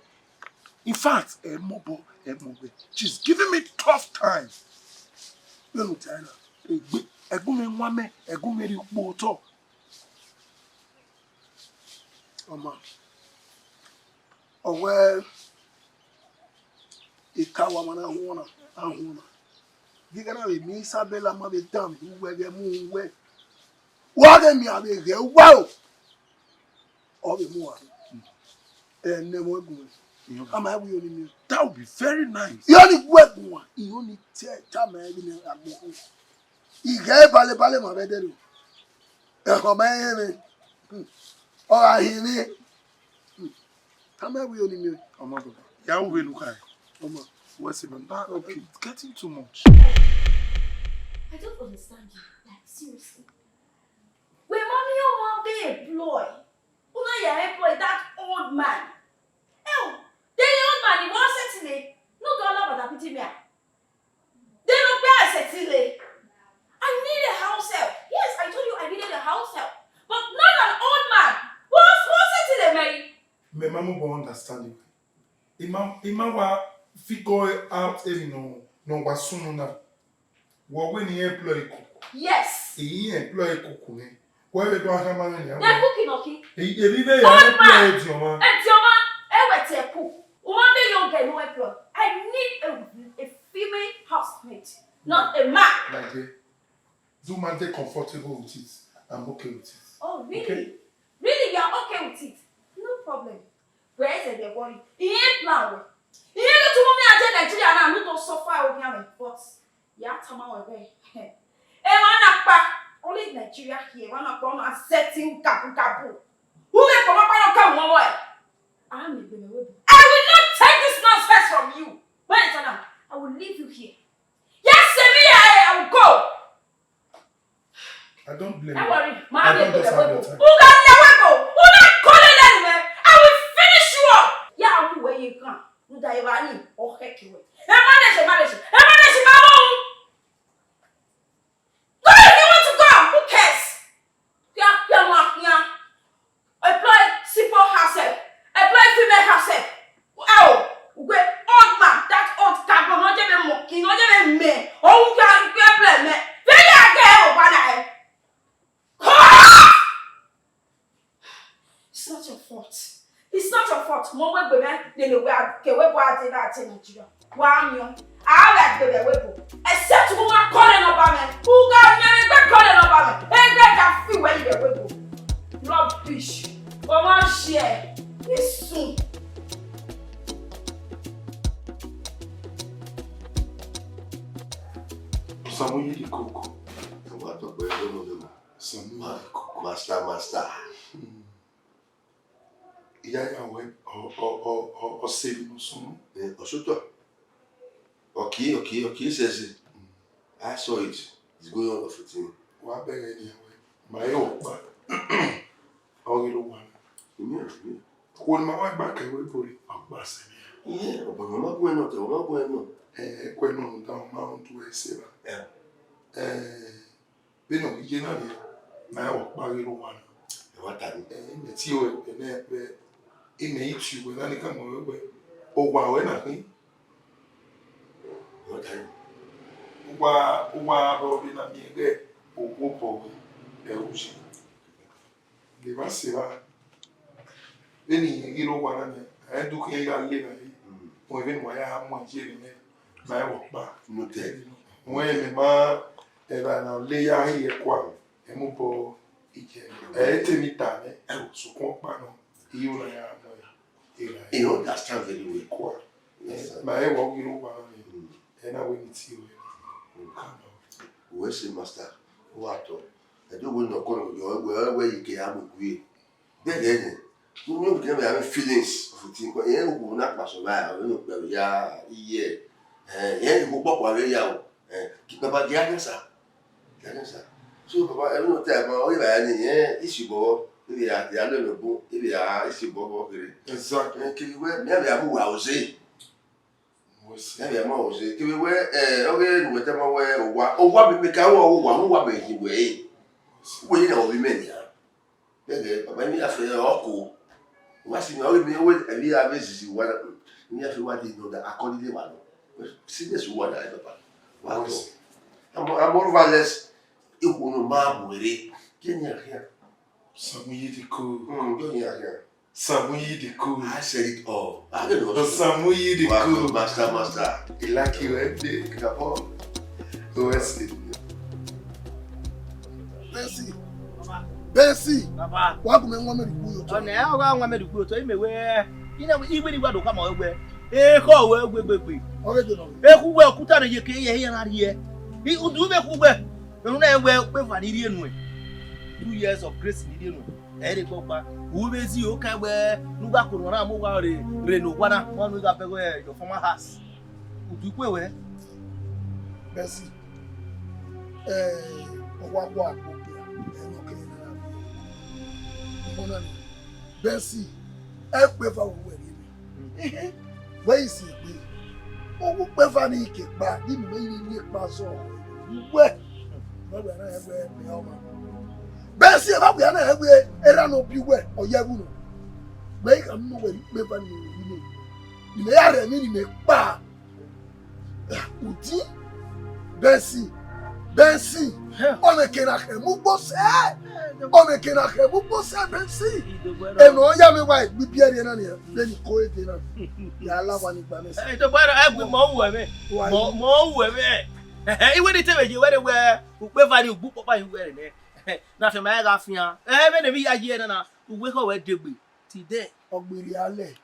B: In fact, mobo, she's giving me tough time. You know, Tyler, egume nwame, egume ri ukpoto. Oma. Oh well, ikawa mana ahuna. Digana we mi Isabella ma be dam we ge mu we. Wa ge mi abe ge wow. O be mu a. Ne mo gun. Am I we only That would be very nice.
C: you only work one. You only tell me everything abo. I ge bale ma be de. E ko me me. O a hi mi. Am I we only me?
B: Oh my God. Ya we look at.
C: Oma.
B: What's it? Okay, it's getting too much.
A: I don't understand you. Like, seriously. When mommy you want to employ, you employ that old man. Oh, the old man, he wants to settle it. No dollar but a pity me. They don't pay a settle. I need a house help. Yes, I told you I needed a house help. But not an old man. What's settle, man?
B: Me mamu won't understand it. Ima wa figure out no wasunu na. Wa when he employ cook.
A: Yes.
B: He employ cook ne. Where we do hama na ya.
A: They're cooking, okay?
B: He be ya employ Dioma.
A: Te cook. One young girl no employ. I need a female housemate, not a man.
B: Like that. Do man they comfortable with it? I'm okay with it.
A: Oh, really?
B: Okay?
A: Really, you are okay with it? No problem. Where is the worry? He ain't plan. He ain't go to mommy and Nigeria and I'm not suffer over here. But yeah, come away. Eh, only Nigeria here. One of setting kapu. Who may come up and come one way? I will not take this nonsense from you. Wait a minute. I will leave you here. Yes, I will go.
B: I don't blame
A: Don't
B: you.
A: worry.
B: I don't understand your time.
A: Who got the weapon? Who not calling anywhere? I will finish you up. Yeah, I'll do where you can. You die running or heck you. Manage. Go if you want to go. Who cares? Employ simple herself. Employ female herself. Oh, old man, that old carbon, not even mocking, not even me. Oh, you can't play me. It's not your fault. It's not your fault. Mama, they know where I that in Nigeria. Why, I like the weapon. Except who are calling about me. Who got me calling about me. And they can feel where you weapon. Rubbish. One share. This soon.
B: Osamuyi the cook.
F: What a boy,
B: Osamuyi the cook.
F: Master.
B: Iya we or save no soon.
F: Osuto. Okay, says it. I saw it. It's going on of it.
B: Wa bẹ̀rẹ̀ ni my own. Oh, you don't want. When my wife back, I will put it up.
F: Yeah, but I'm not going on.
B: When on down Mount to a saver. Benin Movies, my own barrel one.
F: What time?
B: It's you and then it may eat you when I come away. Oh, wow, when I think.
F: What time?
B: Wow, Robin, I mean, there. Oh, Wopo, Eruji. The Vassiva. Any hero one, I do hear a liver. Even why I have one here in my walk back.
F: No tell.
B: When ma ever now lay out here, quite a mopo. Etemitane, so compano, you
F: understand very well.
B: My walk you over and I will see you.
F: Where's the master? What? I don't know where you can have a then you can have feelings of things. You will not pass by. Yeah, you go back where you are. Keep about the answer. So, Papa, I don't tell my only any issue ball. If you are the other book, if you are issue ball,
B: Exactly.
F: Maybe I'm who I will say. Maybe I'm always say, give me where, okay, whatever way, or what we make our one way. We know we many. But when you have a cool, what's in all me with a real visit, what you have to what you know that accordingly one. See this one, I don't know. I'm more or less. You will not worry. Get here.
B: Osamuyi the cool.
F: Get here.
B: Osamuyi the cool.
F: I said it all. I don't know.
B: Osamuyi the cool.
F: Master.
B: He like you every day. Come on. Go and sleep.
C: Bessie.
D: Papa.
C: What do you want me to do?
D: Oh, now I want me to go to him where you know, even if I don't come over. Eh, go away.
C: Already know.
D: Eh, who will put on a UK here and here? He would do the you know well for Indian way. 2 years of grace in Indian way. Eric Papa, who is you can wear Nubaku Ramu Reno one week after where your former house. Would you go away?
C: Bessie. What? Bessie, every where is it? Oh, whoever you get back, you may need pass on. Where? Bessie, I'm going to have a run of you where or Yaguno. Make a no way, never knew. You may have a minute bar. Uti, Bessie, on a Kenake, Mubos, on a Kenake, Mubos, Bessie. And all young white, we be an area, then you call it dinner. I love one in Banes.
D: I don't want more women. More women. He will tell you where you book by wearing it. Nothing my Gaffia. I haven't a year now. We will go at Debby. Today.
C: Or Biliale.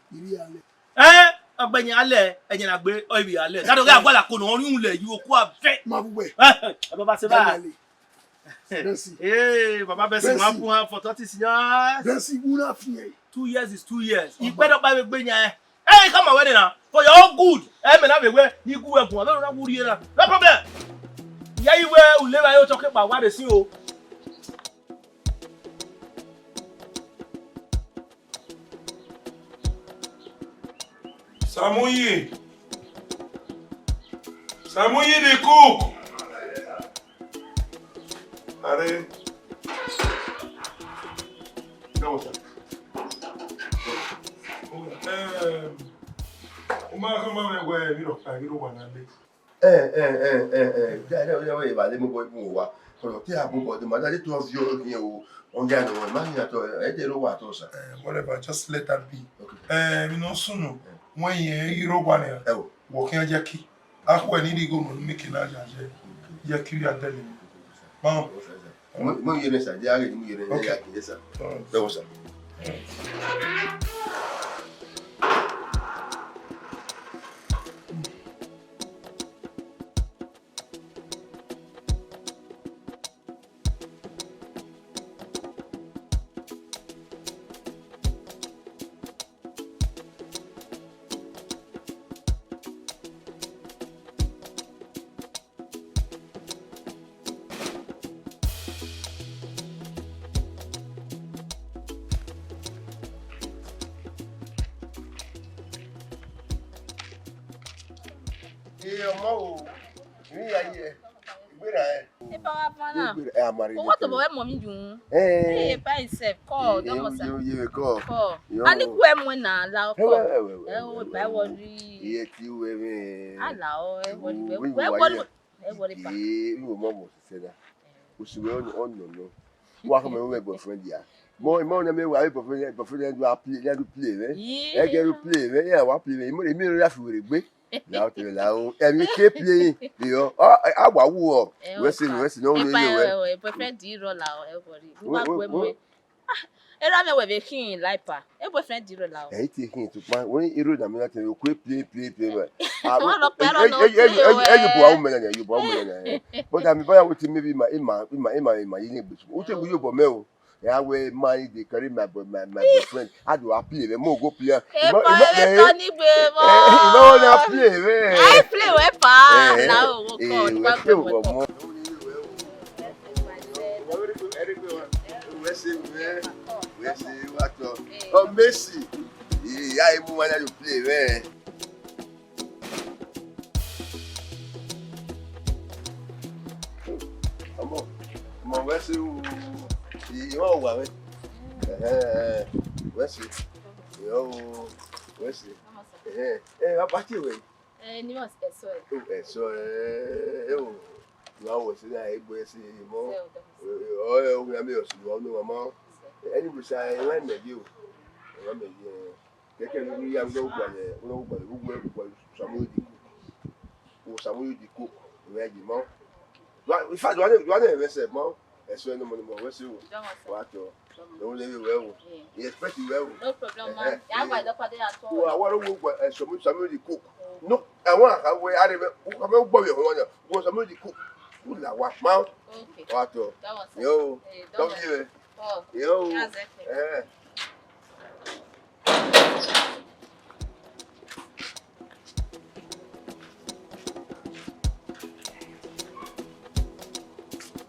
D: A Benyale, and you're not great, or be a let. I don't know what I could only you quite fit.
C: My way.
D: Hey, Papa Bessie, for 30 years.
C: Bessie,
D: 2 years is 2 years. You better buy a Benya. Hey, come on, wedding now. For your own good. I mean, have a way. You go up. I don't know who you are. No problem. Yeah, you will live. I talking about what is you.
B: Osamuyi the cook. Are
F: Come on.
B: where you don't want to live.
F: Let me go more. For the table, the mother, it was your on the other one. Man, I don't know what also.
B: Whatever, just let that be.
F: Okay.
B: You know, soon when you one walking a Jackie, I when you go making a Jackie, you are telling me. Mom,
F: ọmọ mi ayé gbéra ẹ.
G: E pa pana.
F: Gbéra amari.
G: O what about mommy dun? Eh, pa itself call don mo sa.
F: You call.
G: Call. Ani ku e mo na la call. O ba worry.
F: Iye tí we mi.
G: Ala o e worry pa.
F: Mi mo mo se da. O si we on no. Wa ko me we boyfriend ya. Mo na me wa boyfriend do play, eh? E get to play, eh? Yeah, wa play. Mi ro ya fi were gbe. Now tell you, and keep playing. You I wow. We see no
G: we boyfriend di roll out everybody. We era me we be kin like pa. E boyfriend di roll out.
F: E taking to man when you na me na tell you play.
G: Wọ́n lọ pẹ́ lọ́nà
F: you bo woman. But I'm buy with maybe my you need to. O te you bo me o. Yeah, we money they carry my boyfriend. How do I play? Mo go play.
G: E pa e to ni gbe mo.
F: No na play we.
G: I play we pa. Na o go call. Wa play we pa.
F: Oh, Messi. Yeah, I want to play, man. Come on, Messi. You know what? Messi. Yo, Messi. How about you?
G: Ni mo se so.
F: Yo. Now we see that boy see more. Oh, we are me also. No, mama. Anyway, say when me you. When me keke ni ya go gba ye. Wo gba Osamuyi di cook. We di mo. In fact, do I never say mo. Eso no mo we see o. What to. Don't leave well. You expect you well.
G: No problem, man. Ya gba do pade at all.
F: Wa wo gba Osamuyi di cook. No, I want ka we are me gbo we won. Osamuyi di cook. Ula wa mouth.
G: Okay.
F: What to. Yo. Come here.
G: Oh.
F: Yo.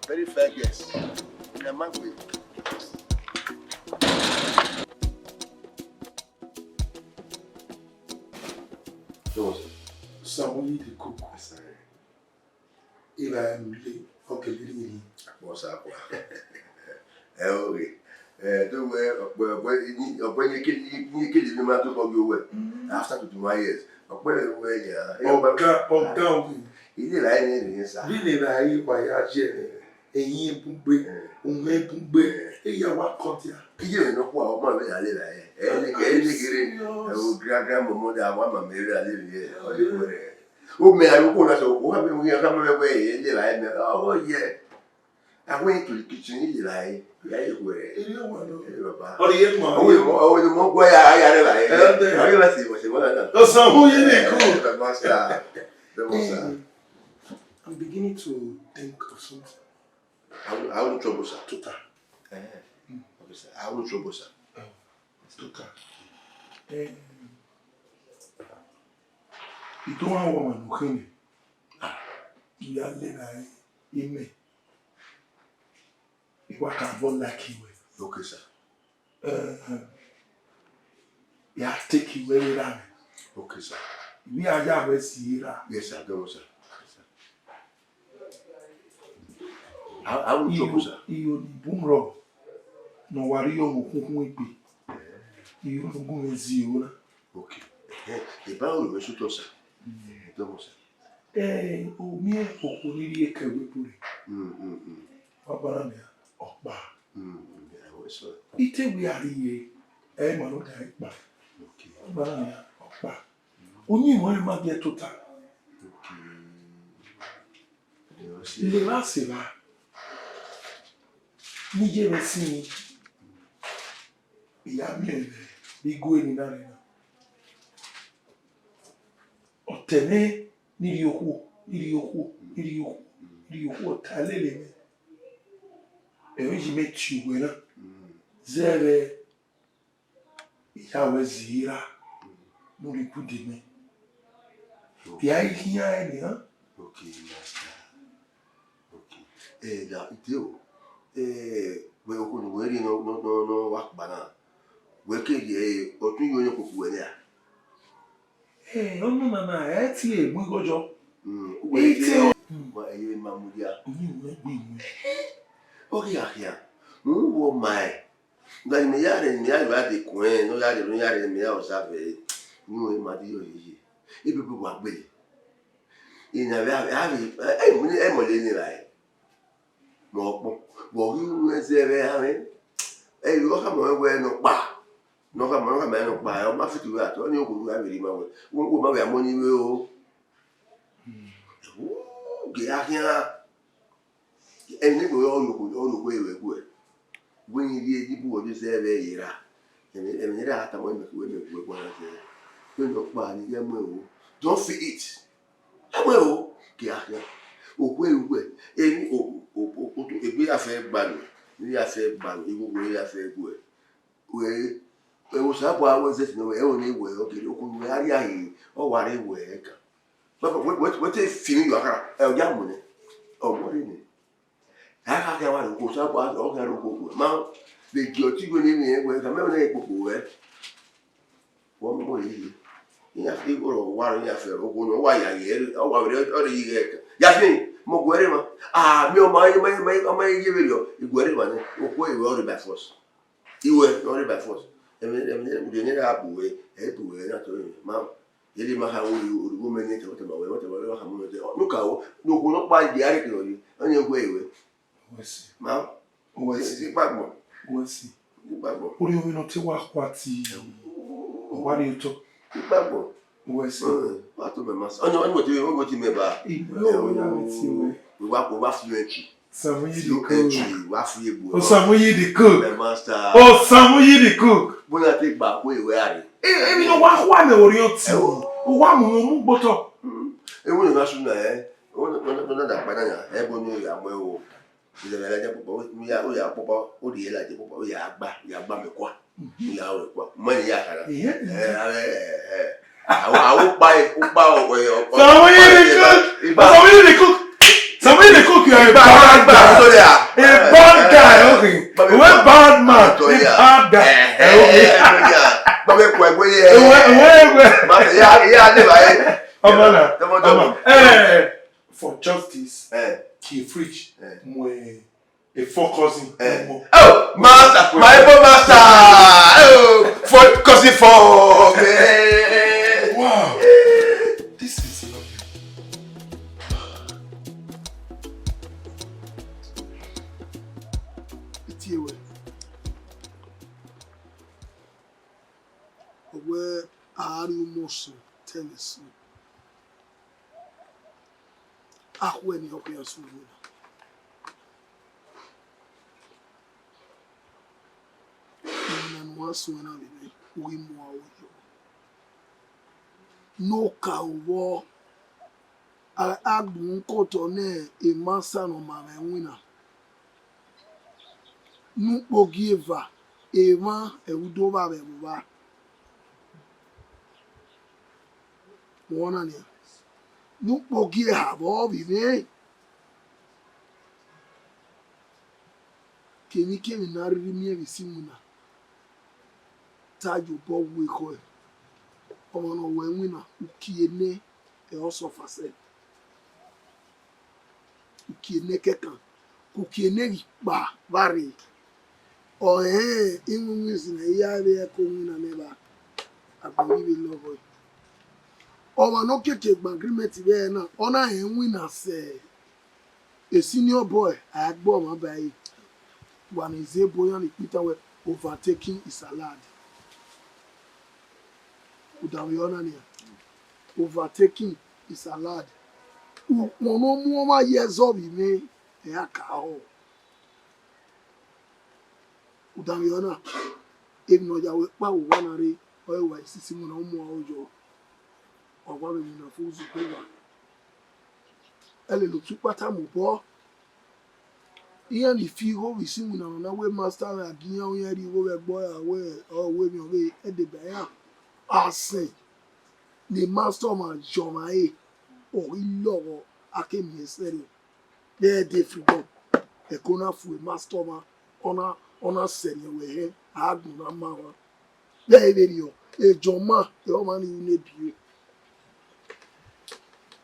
F: Very fair guess. In a month with.
B: Osamuyi the cook. If I am late, okay, really.
F: What's up? Okay. Don't worry. When you kill the man to go your way. After 21 years. Ilé la ẹni ní sá.
B: Bí ni na ayé wáyà jẹ́ ẹ̀yìn búgbé, òun ẹ̀ búgbé, ẹ̀yà wá kọ́tíà.
F: Iye mi ló kó àwọn ọmọ mi lálẹ́ la yẹ. Ẹni kéré ẹ̀wọ̀n gírágíra mọ̀mọ́ dà wọ́n àmà mi rí alẹ́ mi yẹ. Ọdún kò rẹ̀. Ó mẹ àlùkò náà sọ, ó wà bí wọ́n yẹ ká mọ́ ẹgbẹ́ yẹ ilé la yẹ mẹ́. Ọwọ́ yẹ. Àwọn ètò ìkìtì ilé la yẹ. Ìyá yẹ kò rẹ̀.
B: Ilé wà lọ.
F: Bàbá.
B: Ọdún yẹn mọ̀.
F: Ọwọ́ ni mo gbọ́ ayá rẹ̀ la yẹ. Àwọn yóò bá sì wọ̀ sí mọ́ náà.
B: Osamuyi the cook. I'm beginning to think of something.
F: I won't trouble, sir.
B: Total.
F: I won't trouble, sir.
B: Total. You don't want woman looking. You are there, ime. You work at one like you.
F: Okay, sir.
B: You have to take you very long.
F: Okay, sir.
B: We are here here.
F: Yes, sir. Go, sir. I won't trouble, sir.
B: You boom no worry on who you go and see you.
F: Okay. The power will shoot us, sir. Double, sir.
B: O me okuri eke we puri. Papa na okpa.
F: I was so.
B: Ite we are here. Ma no dai pa.
F: Okay.
B: Papa na okpa. Onyi mo ma get total.
F: Okay.
B: Le va se va. Ni je be sin. Ìyá mi ere bi go ni na re na. Otene ni iri oku otalele me. Ewe ji me chiwe na. Zere ìyá we zira. No ri pude me. Ti ai hiya ni ha.
F: Okay, master. Okay. Da iteo. We ko no we ri no wa bana. We ke otun yo yan koku we ni a.
B: No, ti e mu gojo. Eating.
F: Ma eyi mamudia.
B: Mm.
F: Okay, ahia. No wo mai. Ngani me yare ni ya de kwen, no yare me ya osave. Ni o ma di yo yi. E bi bu wa gbe. Ina mo le ni lai. Mo po. Bo ri nu ezere ha me. E yo ka mo we no pa. No ka me no pa. O ma fitu ya to ni o ko ga bi ma we. Wo ma we amoni we o. Ge ahia. Eni go yo no we we. When you did what you say, Yera, and you have to win the women with one of them. Don't look bad, you don't feel it. I will, Kiaka. Oh, well, any if we are fair bad, we are fair bad, we are fair good. Well, was up while I was this no only way, okay, we are here, or what a work. But what they feel you are a young money, or what in it? I can't go up all kind of go. Mount the Jotigo in here where the memory go. One more year. You have to go or worry after or go why I hear or whatever you get. Yasmin, Mogwema. Ah, no, my give you. You go anyone, or worry by force. You were only by force. And then we never have away, everywhere, not to Mount. You didn't matter how you woman into whatever. Look out, no, not by the article on your way.
B: Wesi.
F: Ma,
B: Wesi.
F: Bagmo.
B: Wesi.
F: Bagmo.
B: Uri omi no te wa kwati. Wari uto.
F: Bagmo.
B: Wesi.
F: What to be mas. Oh, what you me ba. We wa fluently.
B: Osamuyi the cook.
F: Wa free bu.
B: Osamuyi the cook.
F: The master.
B: Osamuyi the cook.
F: Bona take back we are.
B: Ebi no wa me ori oti. Wa mu gboto.
F: E wo na su na Ona da padanya. E bo ni ya mo e wo. Ile la ja popo mi ya o ya popo o di la je popo o ya gba me kwa ya o kwa mo ni ya kara awo pa o
B: Somebody the cook you are a bad guy. A bad guy, okay. We bad man. A bad guy. Okay.
F: Ba me kwa gbe ye ma ya de ba ye
B: for justice he preach a focusing
F: oh master my master oh focusing for me.
B: Wow, this is lovely.
C: It's you. Where are you most tennis? Ah, when you are so good. And once when we more no cow war. I add one coat on a master no man winner. No giver, a man, a woodova, one on you. No give have all be there. Can you came in a renew Simuna? Tajo Bob we call. Oh no, when winner, Ukiene, a also for said. Ukiene kekan, Ukiene ba, vary. Oh, eh, in using a yard coming a neighbor. I believe in love. Oh, no take agreement there now. Honor and winner say a senior boy I had born my by one is a boy and Peter were overtaking is allowed. Overtaking is allowed. No more years of me, a cow. Udamiona, if no, ya will power one or why sitting no more job. Or one in a fool's paper. Ellen look super time boy. Ian if you go with singing on our way master again, we had you boy away or women away at the bear. I say, the master man John A. Or in law, I came here saying, they're different. A corner for a master man on a senior way. I had no mamma. There, video. A John Ma, the old man you need you.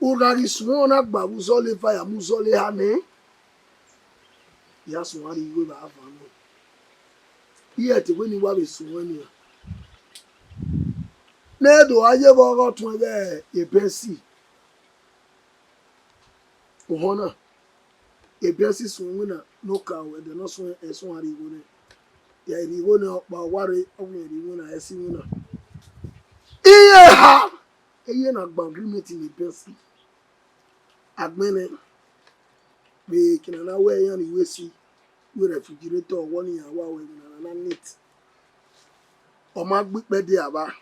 C: Urari suona gba muzole fire muzole hane. Ya suwari iwe ba afano. Iye te weni wa be suwani. Nedo aye bogo tun be e pensi. Ohona. E pensi suwina no ka we de no so e suwari iwe ne. Ya iwe ne okpa ware ogun iwe na esi wina. Iye ha. Iye na gba agreement ni pensi. Agbene be kinana we yan iwe si we refrigerator woni ya wa we na neat o ma gbe de aba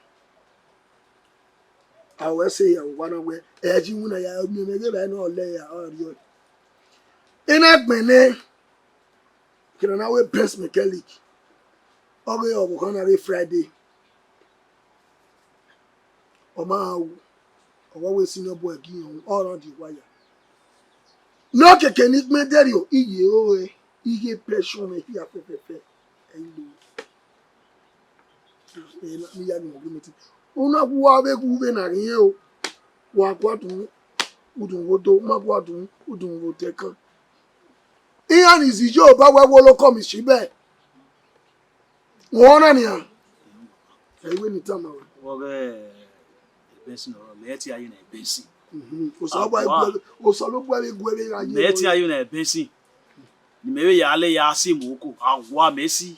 C: awe se ya wa na we e ji wuna ya mi me be na ole ya o ri o ina agbene kinana we press mechanic o ge o ko na re Friday o ma o we senior boy gi on all the wire. No keke ni mederi o iye o iye pressure me here pepepe endo na mi ya ni mo gbe una kuwa be ku be na rin o wa kwatun udun wodo ma kwatun udun wote kan iya ni zijo ba wewo lo ko mi sibe won na ni an ewe ni tama
E: wo be bensin oro me ti aye na bensin
C: o so lo gbe gbe aye
E: me ti aye na bensin ni me ya le ya si mo ko awa mesi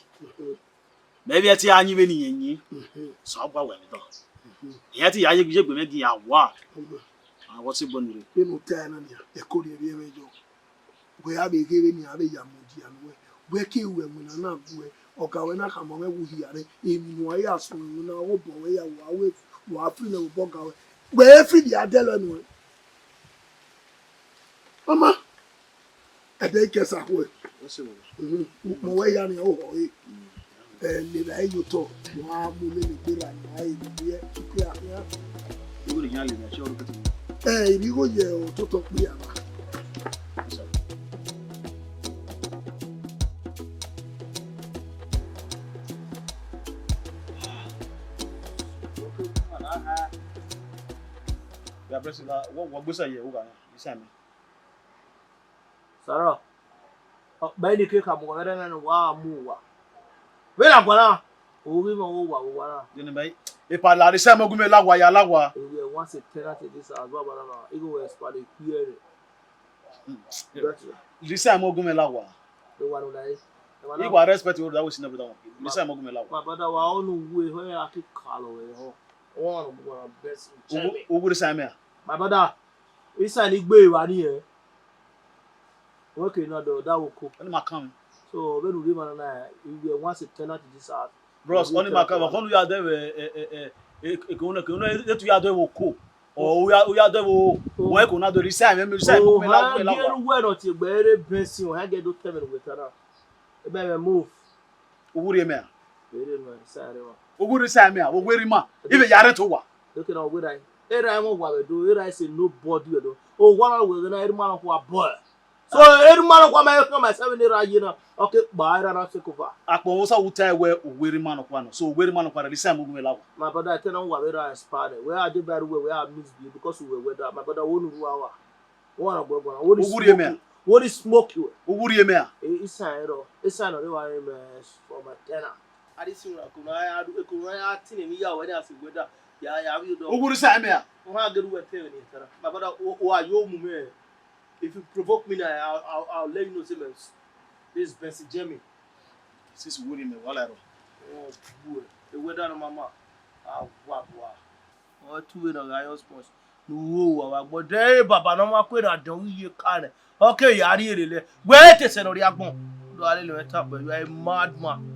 E: me bi ti anyi be ni yin so gba we mi do ìyẹn ti yáyé gbé gbé gi àwa àwọn tí bọ́ nìrè.
C: Nínú tẹ́ ẹ náà ni ẹ̀kọ́ rẹ̀ rí ẹ̀rẹ́jọ bóyá bẹ́ẹ̀ kéré ni àbẹ̀ yà mọ̀ di àná ẹ̀ bóyá kí ìwẹ̀ mìíràn náà bu ẹ̀ ọ̀gá wẹ̀ náà kà mọ́ ẹ̀ wù hìyà rẹ̀ èmi ni wọ́n yà sùn ìwọ̀n náà ó bọ̀ wẹ̀ yà wà á fìlẹ̀ wò bọ́gà wẹ̀ bẹ́ẹ̀ fìdí adẹ́ lẹ́nu ẹ̀. ọmọ ẹ̀dẹ́ ìkẹsà wẹ̀ mọ̀ wẹ̀ yà ni ó họ̀ ẹ̀ lera eyo to wa mu le gbera ya ibi e tupe ya
E: iwo le yan le na se oru kete
C: ibi go ye o to to pe ama
E: ya presila wo gbesa ye wo ga isa mi
D: Sara. Ba ni ke ka mo ga na wa mu wa. Wela gbara ori mo wo wa wo wa
E: ni bai e pa la ri se mo gume lawa ya lawa
D: we want to tell that this as well bana e go expand the clear
E: ri se mo gume lawa
D: the one like
E: e go respect you that we see never down ri se mo gume lawa
D: my brother wa onu we ho ya ki kalo we ho one of our best
E: o guri se me
D: my brother isa ni gbe wa ni e okay no do that wo ko
E: oni ma kan
D: so when we man na we want to tell that this as
E: bros oni ma kan kon ya de e ko na tu ya de wo ko o ya de wo won ko na do ri se me se mo me lawa
D: we we no ti gbere bensin o ha get do tell me we tara e be move
E: o guri me
D: we no sare wa
E: o guri se me a wo gweri ma ibe yare to wa
D: okay now we dai e rai mo wa we do e rai say nobody we do o one we na e man ko boy so erumano kwa ma come 7 naira yina okay ba era na se kufa
E: apo wo sa wuta we oweri mano kwa no so oweri mano kwa release am gume lawa
D: my brother tell am wa we ra expire we are dey very well we are miss be because we were there my brother wonu ruwa wa na gbogbo na what is smoke you
E: owuri eme a
D: isa no dey worry me for my tenor adi sinura ko na ya tini mi ya we na se gweda ya we do
E: owuri sa eme a
D: o ha geru we tell ni tara my brother o ayo mu me. If you provoke me now, I'll let you know, Simmons. This is Bessie Jimmy.
E: This is William Walero.
D: Oh, boy. The weather on mama. Ah, wow. Oh, 2 in a guy's post. No, but there, Baba, no more quit. I don't you can. Okay, I really. Wait a second, Yagbon. Do I let up, but you are a madman.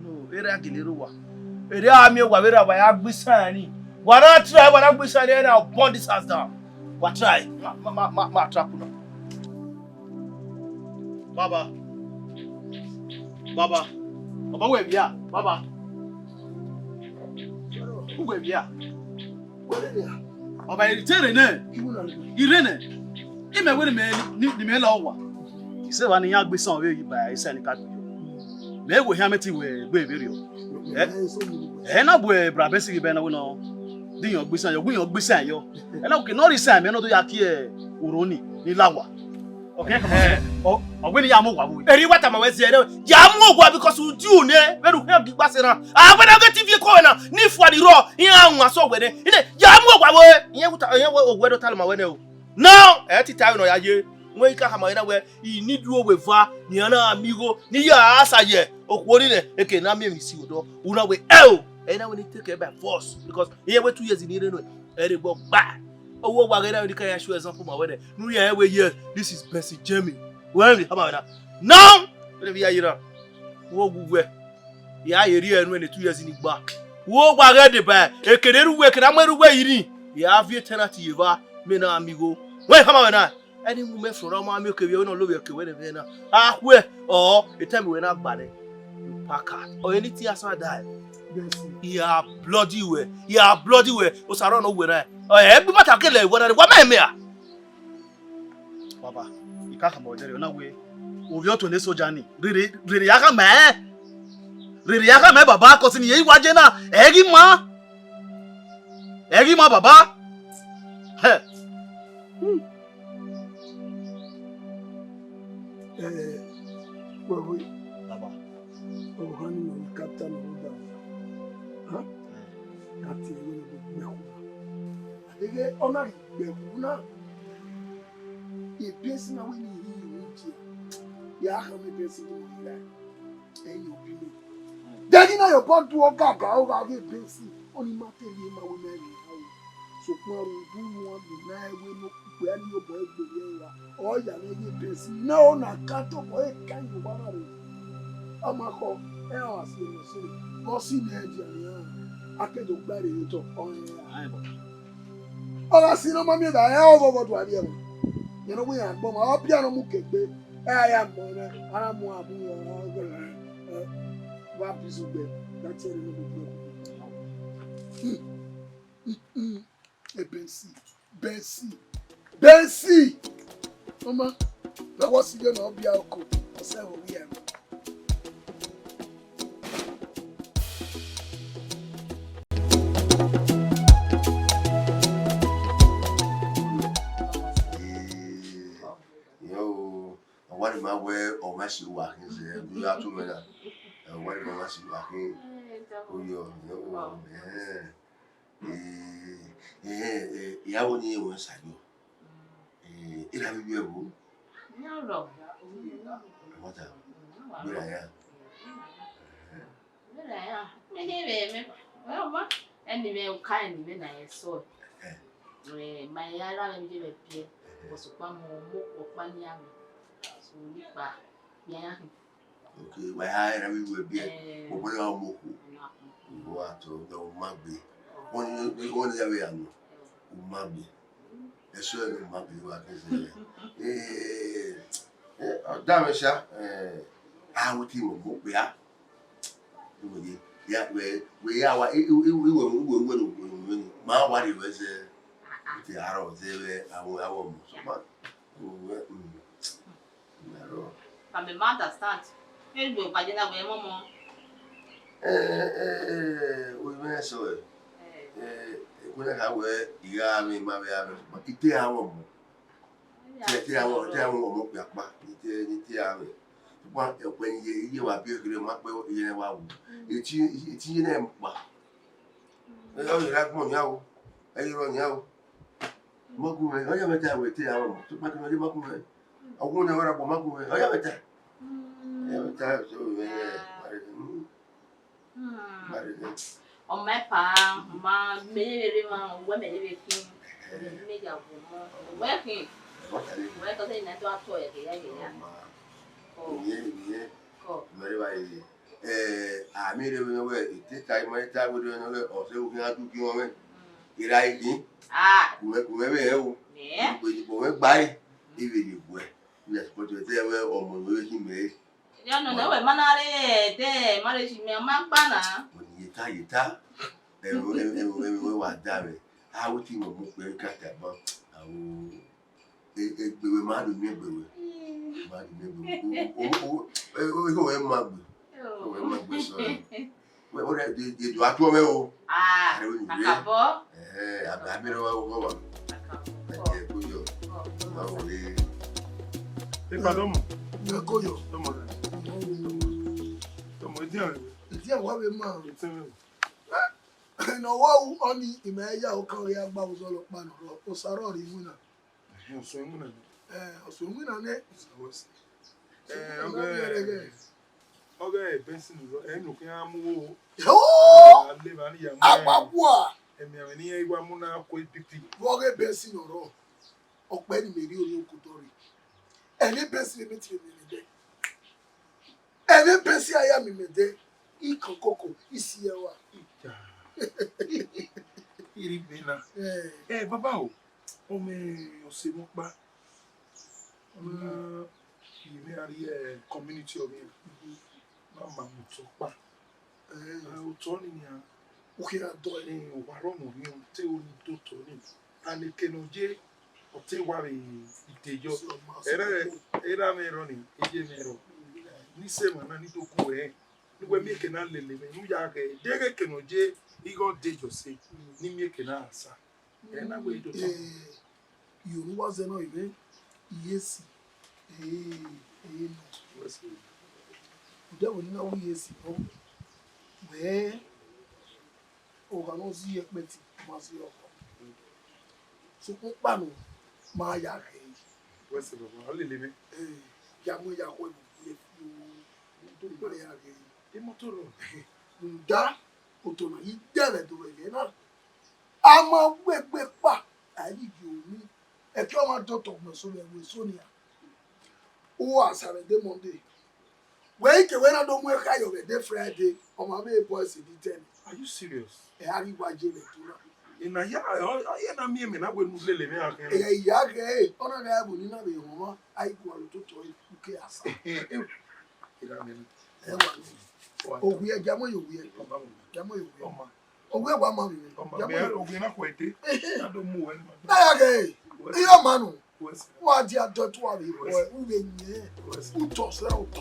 D: No, it ain't a little one. It is me, whatever I have beside. Why not try what I'm beside and I'll burn this house down? What try? Ma trap no.
E: Baba. Baba we bia. Baba. Who we bia?
C: wele ni
E: Baba iritere ne. Irene. Ime we ni me la owa. Ise wa ni ya gbe san we yi ba ise ni ka gbe yo. Me wo hia meti we gbe beri o. Na bu bra besi be na we no. Din your gbese yo, your gbese yo. And okay, no reason me no to yaki uroni ni lawa. Okay, come on. Oh, when ya mo wa wo.
D: Eri wata ma wezi ere. Ya mu ogwa because you do ne. We do help the gbase na. Ah, when I get TV ko na, ni for the raw. Yin anwa so we ne. Ine ya mu ogwa we. Yin wuta yin we ogwe do tell ma we ne o. Now, eti time no ya ye. When you come na where you need you we va ni ana amigo ni ya asa ye. Okwori ne eke na me si odo. Una we and now we need to take it by force because here we 2 years in here no. Everybody back. Oh, what we're going to show example my wedding. No, yeah, we here. This is Bessie Jamie. Well, how about that? Now, whatever you know, what we yeah, you're here and when the 2 years in the back. What we're going to buy? A canary work and I'm going to wear you. You have your tenant, me na amigo. Well, how about that? Any woman from Rama, milk, you don't love your kid. Ah, where? Oh, the time we're not bad. Pack out or anything as I die. You are bloody way. You are bloody way. Osaro no where. Oh, everybody takele what me here.
E: Baba, you can't come out there na way. Ovi oto ne soja ni. Rere yaka me. Rere yaka me baba cause ni yi waje na. Egi ma baba. He.
C: Well,
E: Baba.
C: oh, honey, no captain of that. Huh? That's it. They honor the a person when you ya have a person in life. And you opinion. Daddy, now you're born to walk out, I'll get busy. Only matter you, my woman. So, do one the night when you boy the or you person. No, not cut off or kind of one. I'm a call. I was in the city. Bossy Nigerian. I can't bury you to on. Oh, I see no mommy that I have over to a year. You know, we are bomb up piano muke. I am born. I am one. What is it? That's a little Bensi. Mama, that was going to be our cook. I said, we are.
F: What am I wear or must you walk in there? You are 2 minutes. What am I must you walk in? Oh, yeah, only one side. It have you a room.
G: No,
F: What where I am.
G: Well, anyway, kind when I saw my yara and give a peer was one more of 1 year. So, yeah.
F: Okay, why I will be a more what to Magby. One area, Magby. A certain Magby, what is it? Damisha, I would think of what we are. Yeah, we are my worry was the arrow there. I won't.
G: But my mother stands. He'll be by the way, Mamma.
F: We went so it. When I have you are me, my but it I won't. When you are big, you know, it's your name. Oh, you like one now. Are you on now? Mokume, I am a time with the hour to make a mokume. I won't ever have a mokume. I am a time. Every time, so
G: On my pa, my baby, women, everything. Make a woman working. Where does it not to toy again? Oh, very well. I made it away. It time my time with another or so we have to give away. It I think. Ah,
F: whoever
G: yeah.
F: We went by. Even you were. Let's put it there or moving me.
G: You know, Manare, there, marriage me a man banner.
F: When you tie it up, and we were damn it. I would think of very cut about. It will mad with me. We go in my what did you have to?
G: Ah,
F: Abiro wa go. Kuyo. Mawuli.
B: Pardon.
C: Koyo.
B: Tomo dia.
C: Dia wa be ma.
B: Itemi.
C: No wa oni imeya o kan ya gba uzo lo pa no. O saro ri mu na.
B: So imu na.
C: Oso mu na ne.
B: Okay, person looking at mu.
C: Oh!
B: Live ani ya.
C: Apapua.
B: Emi ani e wa mu na ko pipi.
C: Wo ge person oro. Ope ni meri ori okutori. Any person me ti me de. Any person aya me de. Ikokoko isi ewa.
B: Iri bina. Baba o. O me o se mo pa. Ìwé àrí community of him. Mama mo tó pa. O tó ni ya. O kì í do ẹni òwárọ̀ mọ̀ ní ohun tí o ní tó tó ní. Alekeno jẹ́ ọ̀tí wàrí ìtẹ̀jọ́. Era mẹ́rọ ni, ìjẹ́ mẹ́rọ. Níṣẹ́ mọ̀ náà nítorí ẹ̀. Nígbà mí èkè náà lè lè mẹ́. Níjà kẹ́ jẹ́gẹ́ kẹ́nà jẹ́ igọ́ dẹjọ́ sí. Ní mí èkè náà àṣà. Ẹ̀ náà wẹ̀ ìdọ̀tọ̀.
C: Yorùbá ṣe náà ìwé ìyẹ́sì. Udewo ni na wo yesi o we o ga no si epeti ma si oko so ko pa no ma ya re
B: we se baba o le me
C: ya mo ya ko e to ma ya re
B: e motoro
C: nda o to na yi dere do we na a ma gbegbe pa ari gi omi e ki o ma do to mo so le we so ni o asare de Monday. When you went on work, I over the Friday, or my baby boys in the 10.
B: Are you serious?
C: I watch it.
B: In a year, I am me, and I will move the me.
C: Yag, on a guy will not be home. I go to toy. Oh, we are Jamo, you will. Jamo, you will. Oh, where one mommy?
B: We're not quite. I don't move.
C: Hey, your man. What you are done to our who toss out.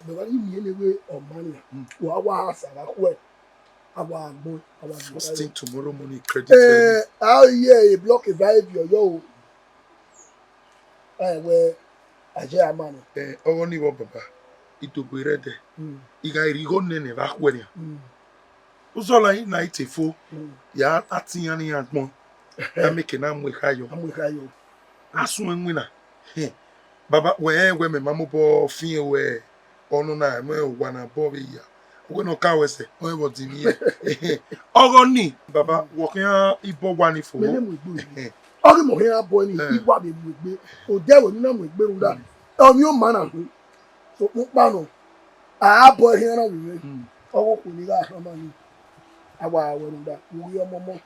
C: Bàbá yìí mi yẹn lè ọ̀mánì wà wá àṣàrà kú ẹ̀ àwa àgbọn àwa àgbọn.
B: First thing tomorrow morning credit.
C: How a block a vibe yo. Where Ajay Amani.
B: Ọwọ́ ní wọ́n bàbá ìdògbò rẹ̀ dẹ̀ ìgbà ìrìgọ́ nẹ̀nẹ̀ bá kú ẹ̀ ní. Ó sọ̀rọ̀ yìí náà ìtẹ̀ fó yà á ti yan ní agbọ̀n ẹ̀ mẹ́kẹ̀ náà mú ẹ̀ka yọ. Asùn ẹ̀ ń wíná. Bàbá wẹ̀ mẹ̀ máa mú bọ́ fín ẹ̀wẹ̀ ọ̀nù náà mẹ́ wà náà bọ́ bẹ́ yà. Wọ́n náà káwọ́ ẹsẹ̀ wọ́n ẹ̀ bọ̀ tì mí yẹ. Ọ̀rọ̀ ní bàbá wọ̀kẹ́ ibọ̀ wà ní fò.
C: Ori mo here boy ni igwa be gbegbe o de wo ni na mo gbe runda o mi o ma na hu so mo pa no a boy here na we owo ko ni ga ma ni awa we runda wo yo momo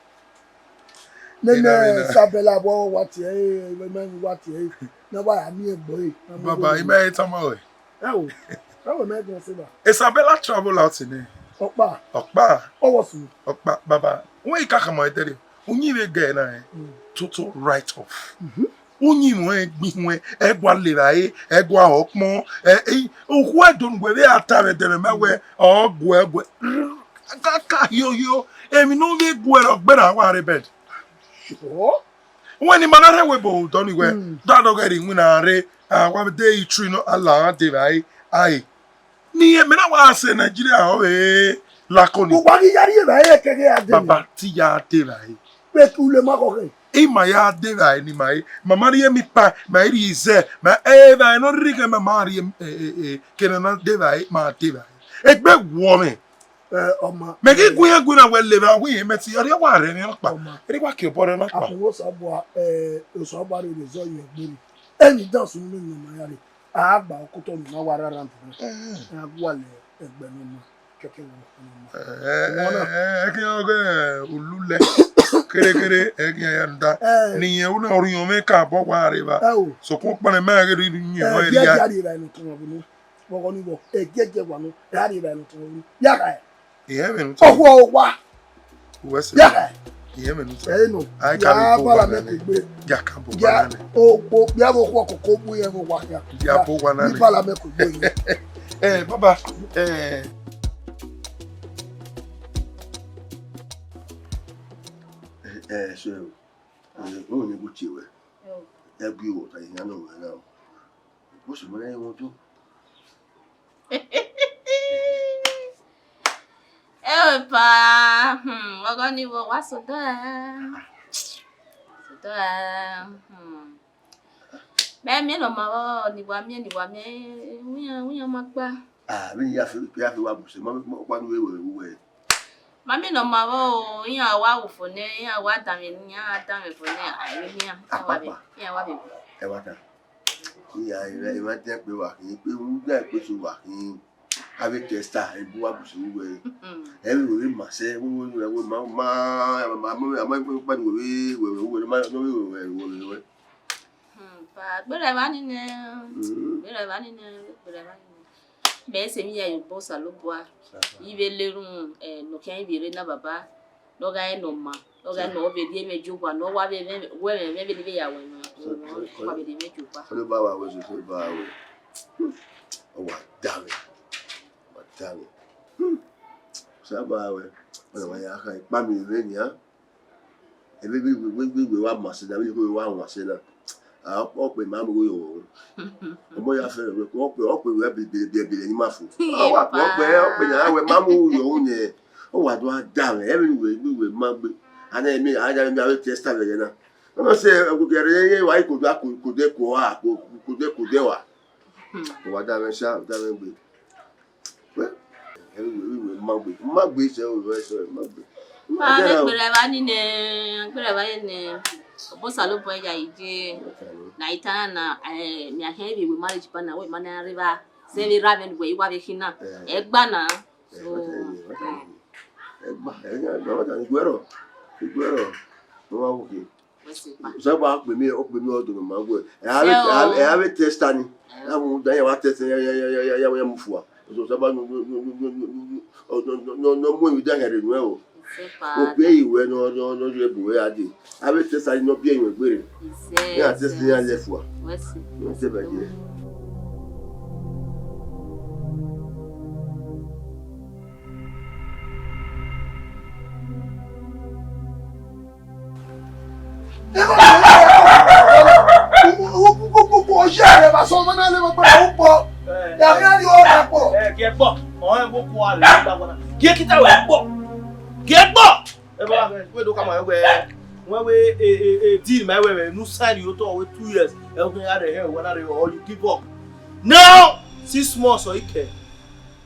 C: nene sabela bo wa ti e we ma ni wa ti e na wa ya mi e boy
B: baba e me tama we
C: we me go se ba
B: Isabella travel out in
C: Okpa
B: owo su Okpa baba won ikaka mo etere onyi we ge na total write off. Onyi mo gbin we egwa leraye egwa opon oku adongwe atare dere mewe ogwe kaka yo emi no we gwe ogbera wa rebed. When manare we bo doni we dado geri nwina re wa dey tree no ala de bai ai ni emi na wa se Nigeria o lakoni
C: o wa yari e kege ade
B: baba ti ya de bai
C: pe ku le ma ko ke
B: ima ya de bai ni mai mama ri mi pa ma ri ze ma bai no ri ke mama ri na de bai ma de bai egbe wo me
C: ọmọ
B: me ki gun na we le ba wi me ti ori wa re ni pa ri wa ki o bo re na pa
C: awo so bo so ba re zo ye gberi eni dan sun mi ni ma ya re agba okuto mi na wa rara ntan agwa le egbe no mo keke wo
B: ki o ge ulule kere ya nda ni ye una oriyon me ka bo wa re ba so ko pa me ma ri ni mo ri ya
C: ri ra ni tun obi wo ko ni bo ejeje wa no ya ri ra ni tun obi ya ka
B: yeah,
C: oh, wa.
B: What's
C: Yeah.
B: Yeah, man.
C: No.
B: I can't
C: Parliament.
B: Yeah, can't go.
C: Oh, we have a walk of Kobu and walk.
B: Yeah, for one.
C: Parliament.
B: Eh, Baba.
F: So, only good you were. Every water, I know now. What's the money I want to?
G: Pa, wagani wa soda. Soda. Me no ma ni wa me uya magba.
F: Ah, me ya fi wa buse, ma kwa nu we.
G: Mami no ma wo ya wa ufone, ya wa dame fone ai ni ya. Ya wa be.
F: E wa ta. Ya e ma te pe wa ki pe mu da pe so wa ki avec testa e bu wa buse we. E we ma se wo ma pa ni we ma no we.
G: Pa gbere ba ni ne. Gbere ba ni. Be se mi ya yo bossa lo boa. Ibe lerun no kan ibe na baba. No ga no ma. No ga no be die meju kwa no wa be be ya we no. Wa be de meju kwa.
F: So ba wa we so ba we. O wa damn it. So ba we. Wa ya ka pa mi re ni ha. E be wa ma se da bi ko wa wa se na. Ọ̀pẹ máa mú yòó ọmọ ya fẹ́rẹ̀ rẹ̀ ọ̀pẹ rẹ̀ bèbè ní máa fò ọ̀pẹ yàrá rẹ̀ máa mú yòó yẹn ó wà tó á dà rẹ̀ ẹ̀rì ìwé máa gbé àná ẹ̀mí àjáde mi àwọn tẹ́sítà rẹ̀ yẹn náà wọ́n máa ṣe ẹ̀kọ́kẹ́ rẹ̀ yẹn wáyé kò dé wà kò wá dá rẹ̀ ṣá dá rẹ̀ gbé ẹ̀rì ìwé máa gbé iṣẹ́ òwúrọ̀ ẹ̀ṣọ́ rẹ̀ máa gbé.
G: Gbẹ̀rẹ̀ bá ní bossa lo boy ya ije na itana na mi ahebi we marriage bana we mana river se we raven we wa be kina egba na so
F: egba ni guero no wa oke so ba pe mi odun ma go e have testa ni na mu dan ya wa testa ya mu fuwa so ba no mo mi dan here nu e o pe iwe no ebuwe ade abe testa ni no bi enwe gbere ya testa ya lefuwa no se ba je
D: deal my way no sign you to wait 2 years okay had the hair when are or you give up now 6 months or ike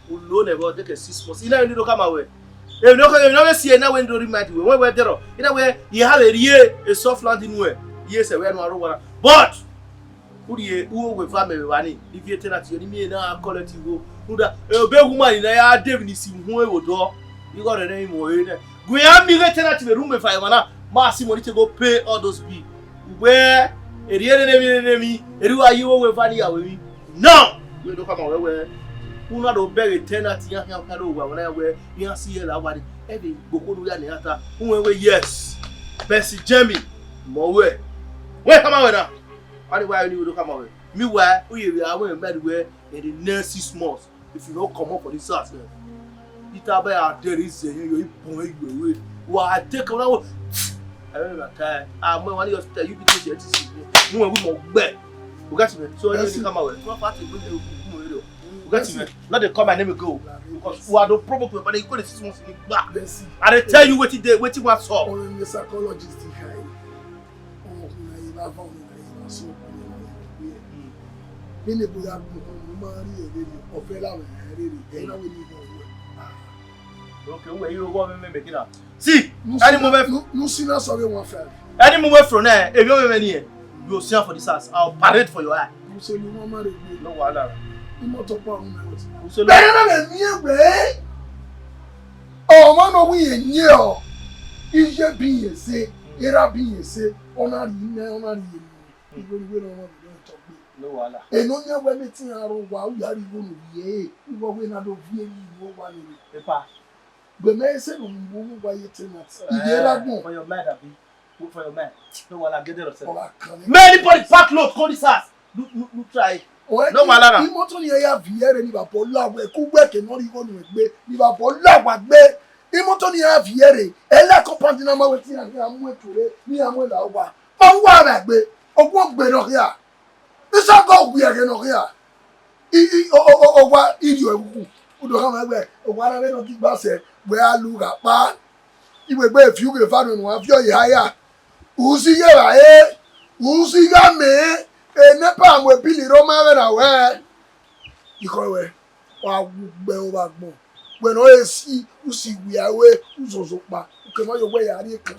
D: we loan about take 6 months you know you come away if no see now when do remind you when we there you know where you have a year a soft landing where yes we no one but who we family wani if you tell that you me na collect you go that be woman na ya David si hu e wodo you got the name o e go ya mi get that the room if I wanna mass money to go pay all those bills where e really name eri wa you we family awe now we do come away where who do beg tenant ya ka do wa na where you see here that why e be gboko ya na ata who we yes Bessie Jamie mo we come away now. Why you do come away? Me why we are when mad where in the next 6 months if you don't come up for this house it about out there is you point you why take on I don't know time I'm one of tell you because you see no we more back you got me so you come away not party bring you got me not they come and let me go because who are the probable but they go the 6 months back I tell you what they waiting what's up
C: on the psychologist high so bini buya mari ere ofela we ere na we ni go
D: okay we you go me make it up see any moment
C: no senior sorry one friend
D: any moment from there if you me here you see for this house I'll parade for your eye
C: you say you wan marry
D: no wahala
C: you moto pa on me
D: so
C: be na me egbe o ma no wi enye o ije bi yen se era bi yen se ona ri igbo no
D: no wahala
C: eno nya we metin aro wa u yari go no ye iwo we na do vie ni wo wa ni
D: pepa
C: But me say no move why you tell me.
D: For your mind, Abi. Look for your mind. No one get there yourself.
C: Oh,
D: Many body pack load, call this ass. Look try. No wahala.
C: Imoto ni ya viere ni ba polo agbe ku gbe ke no ri go nu egbe ni ba polo agba gbe imoto ni ya viere ele compound na ma wetin na amu eture ni amu la wa ma wa ba gbe ogun gbe no ya isa go gbe age no ya o wa idio ewu o do kan gbe o wa na no ki gba se gbe alu ga pa iwe gbe fi uge fa no wa fi o ya ya usi ye ba usi ga me nepa amwe pili roma we na we ikowe wa gbe o ba gbon when o esi usi wi awe uzozo pa ke mo yo we ya ri kan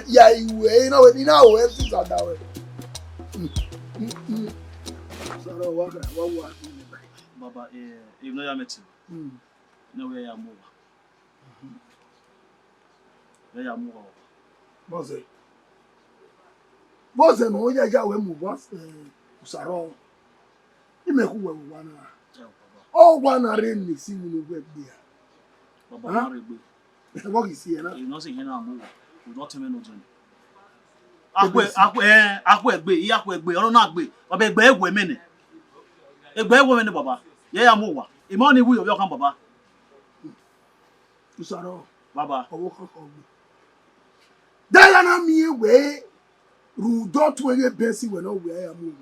C: ya iwe na we ni na o esi sada we sara wa ga wa
E: Baba if no ya meet no we ya move. We ya move.
C: Boze no ya ja we move was usaro imeku we wana o wana re ni si mi no gbe ya
E: Baba na regbe.
C: What is here na
E: You know say here na move. We not tell me no journey. Akwe egbe oro na agbe baba egbe egwe mene baba ye ya move. Imoni wi obi okan baba
C: usaro
E: baba
C: owo kan gbe dala na mi we ru dot we besi we no we ya move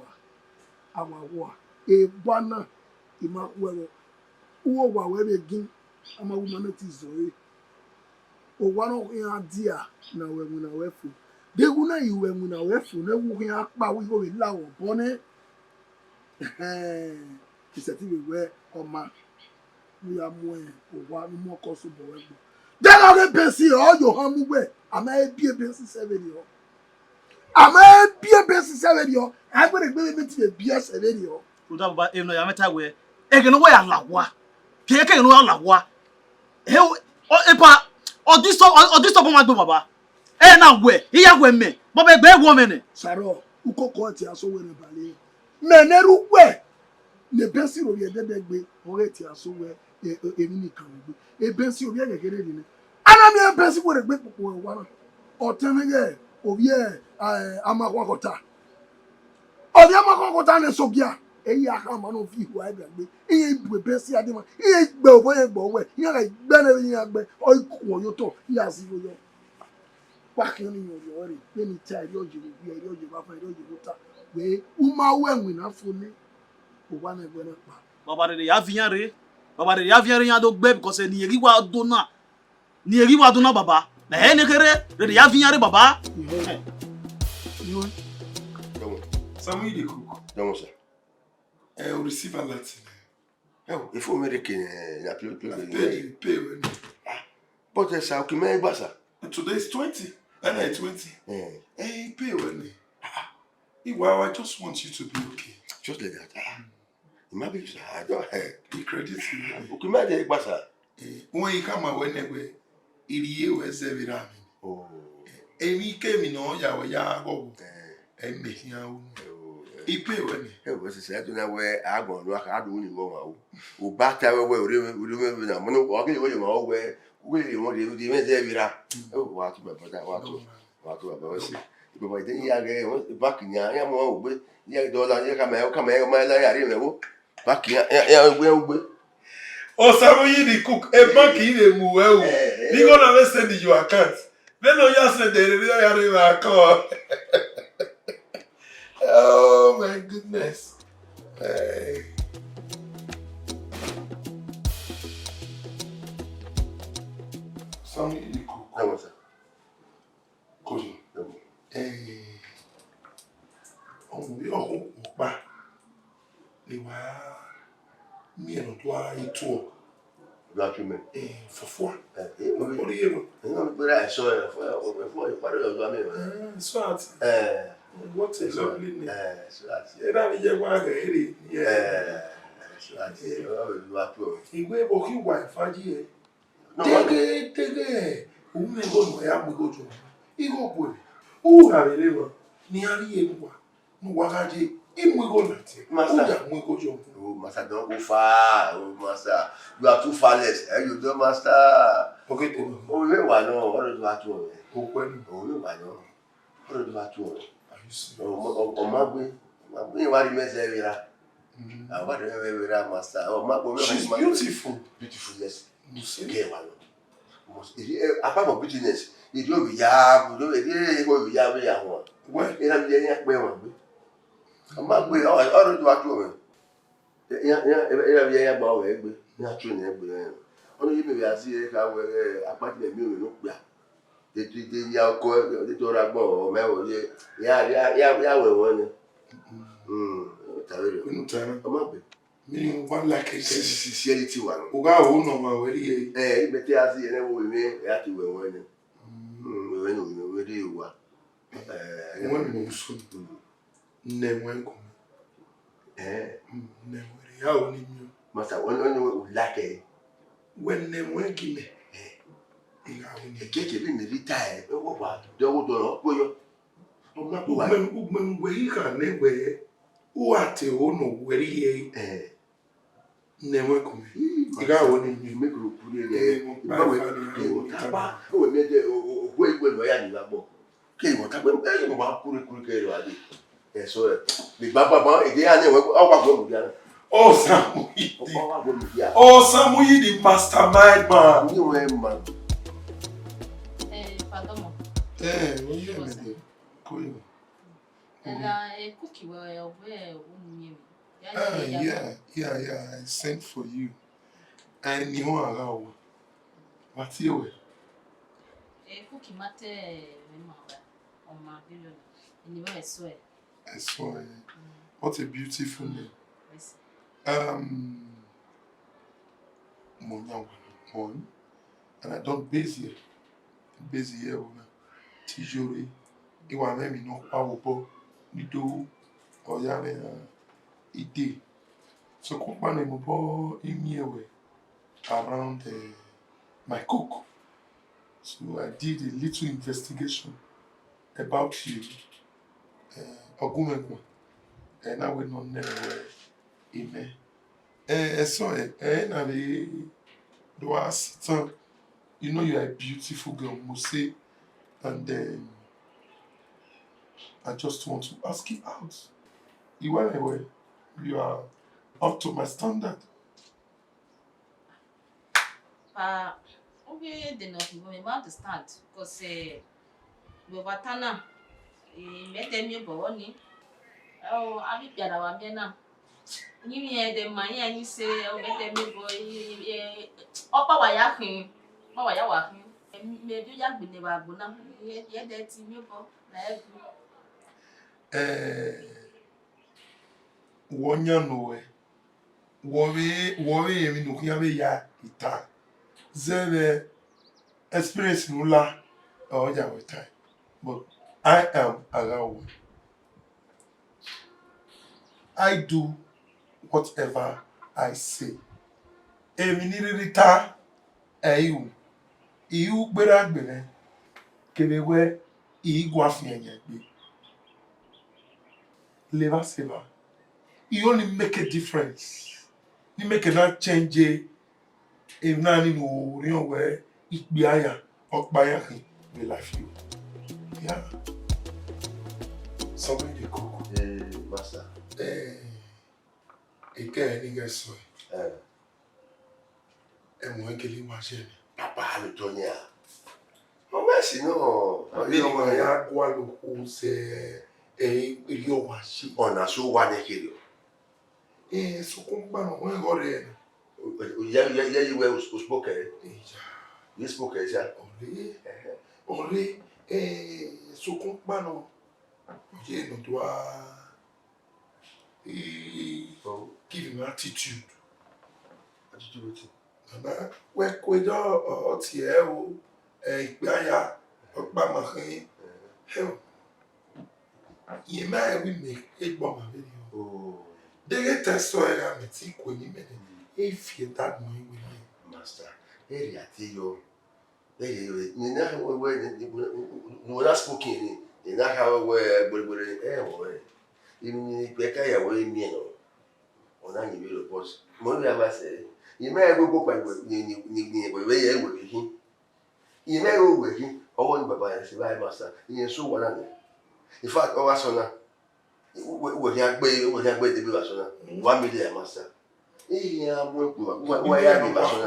C: awawa bwana ima wewe uwo wa we begin ama woman ti zoe o wa no ya dia na we mu na we fu de gu na iwe mu na we fu na wu ya pa wi go we lawo bone iseti we oma we ya mu o wa no mo ko so bo we gbo de la we besi o yo han mu we ama e bie besi 7 yo ama e bie besi 7 yo agbere gbe me ti bie 7 yo
E: Uda baba if no ya meta we ege no we ya lawa ke no ya lawa he o epa o this stop ma do baba na we iya we me baba egbe egwo me ne
C: saro ukoko ti aso we ne bale meneru we ne besi ro ye dedegbe o re ti aso we emi ni kan gbe e besi obi egegere ni ana mi e besi we regbe popo wa na o temege obi amakwakota obi amakwakota ne so bia eyi aka ma no fi wa egbe iye ibu besi ade ma iye gbe obo ye gbo we iye ga gbe na yin agbe o ku yo to iya si yo pakin ni yo re pe ni ta yo je bi yo je ba fa yo je ta we uma we na funi o wa na gbe na pa
E: baba de ya vian re ya do gbe because ni eri wa do na baba na he ne kere de ya vian re baba
C: you
B: Osamuyi dey cook.
F: Don't say.
B: We receive a lot.
F: Oh, if we make na
B: Pay when.
F: but sa ki me gba sa.
B: Today is 20. And I 20. Pay when. I just want you to be okay.
F: Just like that. Imagine I don't
B: He credits you.
F: okay me dey gba sa.
B: When you come when we iriye we serve it.
F: Oh.
B: Emi came no ya go. Me here. He pay when.
F: We say to na we agbon no aka do ni go ma o ba ta we ore na mo no o ke we ma o we mo de me serve it. Oh, wa tu baba we say. Baba de ya ge back nya ya mo o gbe ya dollar ya ka ma la ya ri me wo back ya gbe
B: Osamuyi the cook. A bank in the move. You gonna send your account. Then no you send the account. Oh my goodness. Hey. Osamuyi the cook.
F: no sir.
B: Koji. On your pa. They were me and to
F: That you me.
B: for 4.
F: What
B: What do you
F: no but I saw for me.
B: so what a lovely name.
F: So that's
B: Ìwé òkè wà ìfájí ẹ̀.
F: No,
B: Tẹ́gẹ́ òun ní gbọ́dọ̀ ya mú ìgòjò. Ìgò pò ní. Ó rà rẹ̀ lẹ́wọ̀n ní àríyé wà ní wákàtí Imwego nothing.
F: Master. Oh, master, don't go far. Oh, master. You are too farless. You don't, master.
B: Okay,
F: oh, you want no. What do you want to?
B: Oh, when?
F: Oh, you want no. What do you want to?
B: Are you serious?
F: Oh, my boy. What do you mean, what do you mean, master? Oh, my boy.
B: She's beautiful.
F: Beautiful, yes.
B: You see?
F: Okay, one. Apart from beautiness, you don't be young. You don't be young.
B: Well,
F: You don't be young. I'm not going. I don't do what you mean. Yeah, about it. Yeah, true. Only you may see how apartment you look. They are called the Torah or Mel. Yeah, we want.
B: Meaning one like a
F: sincerity one.
B: Uga uno ma weri
F: But they are seeing we may have to win. We do what?
B: when musu nemwengo nemweri ya onimyo
F: Master, one like a
B: when nemwengine
F: cake in the retire. Oh, what? Don't go.
B: Ugmengwe ika newe uate ono weri nemwengo iga onimyo
F: Make you put it there. Oh, we made a way and you okay, what happened? You want to so the Baba, they are never.
B: Osamuyi the mastermind man.
F: You man.
G: Pardon. Cookie where
B: Yeah, I sent for you. And you won't allow. What's your way?
G: Cookie matter on my billion. And you swear.
B: I saw it. What a beautiful name.
G: Yes.
B: One. And I don't base here. Base here on Tijori. Iwa me no power Idowu Agbes So company mo in around my cook. So I did a little investigation about you, Ogumekwa, and I went on there in so na the last you know you are a beautiful girl, Mose, and then I just want to ask you out. You are up to my standard.
G: Okay, they not even understand because we were tana. Met them your bony. Oh, I be better one me now. You hear the money and you say, oh, met them your boy. Upper wayaking. Oh, I walking. Maybe you have been never go now. Yet that's in your boy.
B: Wonya no worry emi no kuya ya ita. Zere experience nula oja with time. But I am allowed. I do whatever I say. Emi ni rita eyu. Iyu gbera gbere. Kebewe igwa fienye gbe. Leva seva. You only make a difference. You make a change. If nani no real way, it be aya or by we life you. Yeah. Somebody they cook.
F: Master.
B: Again, you guys saw. And when Kelly was in
F: Papa, Lutonia. Oh, mercy, no.
B: you know, I had one who say, you was she.
F: On a so one here.
B: So come on, when go there.
F: You were spoken. You spoke, sir.
B: Only, so come on. You know, give him attitude.
F: Attitude.
B: Work with your Tiero, Gbaya, Okbamahin. Hell, you may make a bomb video.
F: Oh,
B: They get a story I'm a thick when you made it. If you that knowing with you,
F: Master. Hey, I tell you. You know, not spoken. You know how we're Imi peka ya we mi no. Ona ni bi report. Mo bi ama say. Ime ego go pa ni we ye we hi. Ime ego we hi. Owo ni baba ya se ba master. Iye so wona ni. In fact, o wa so na. We ya gbe de bi wa so na. 1 million master. Iya mo epo wa ya bi wa so na.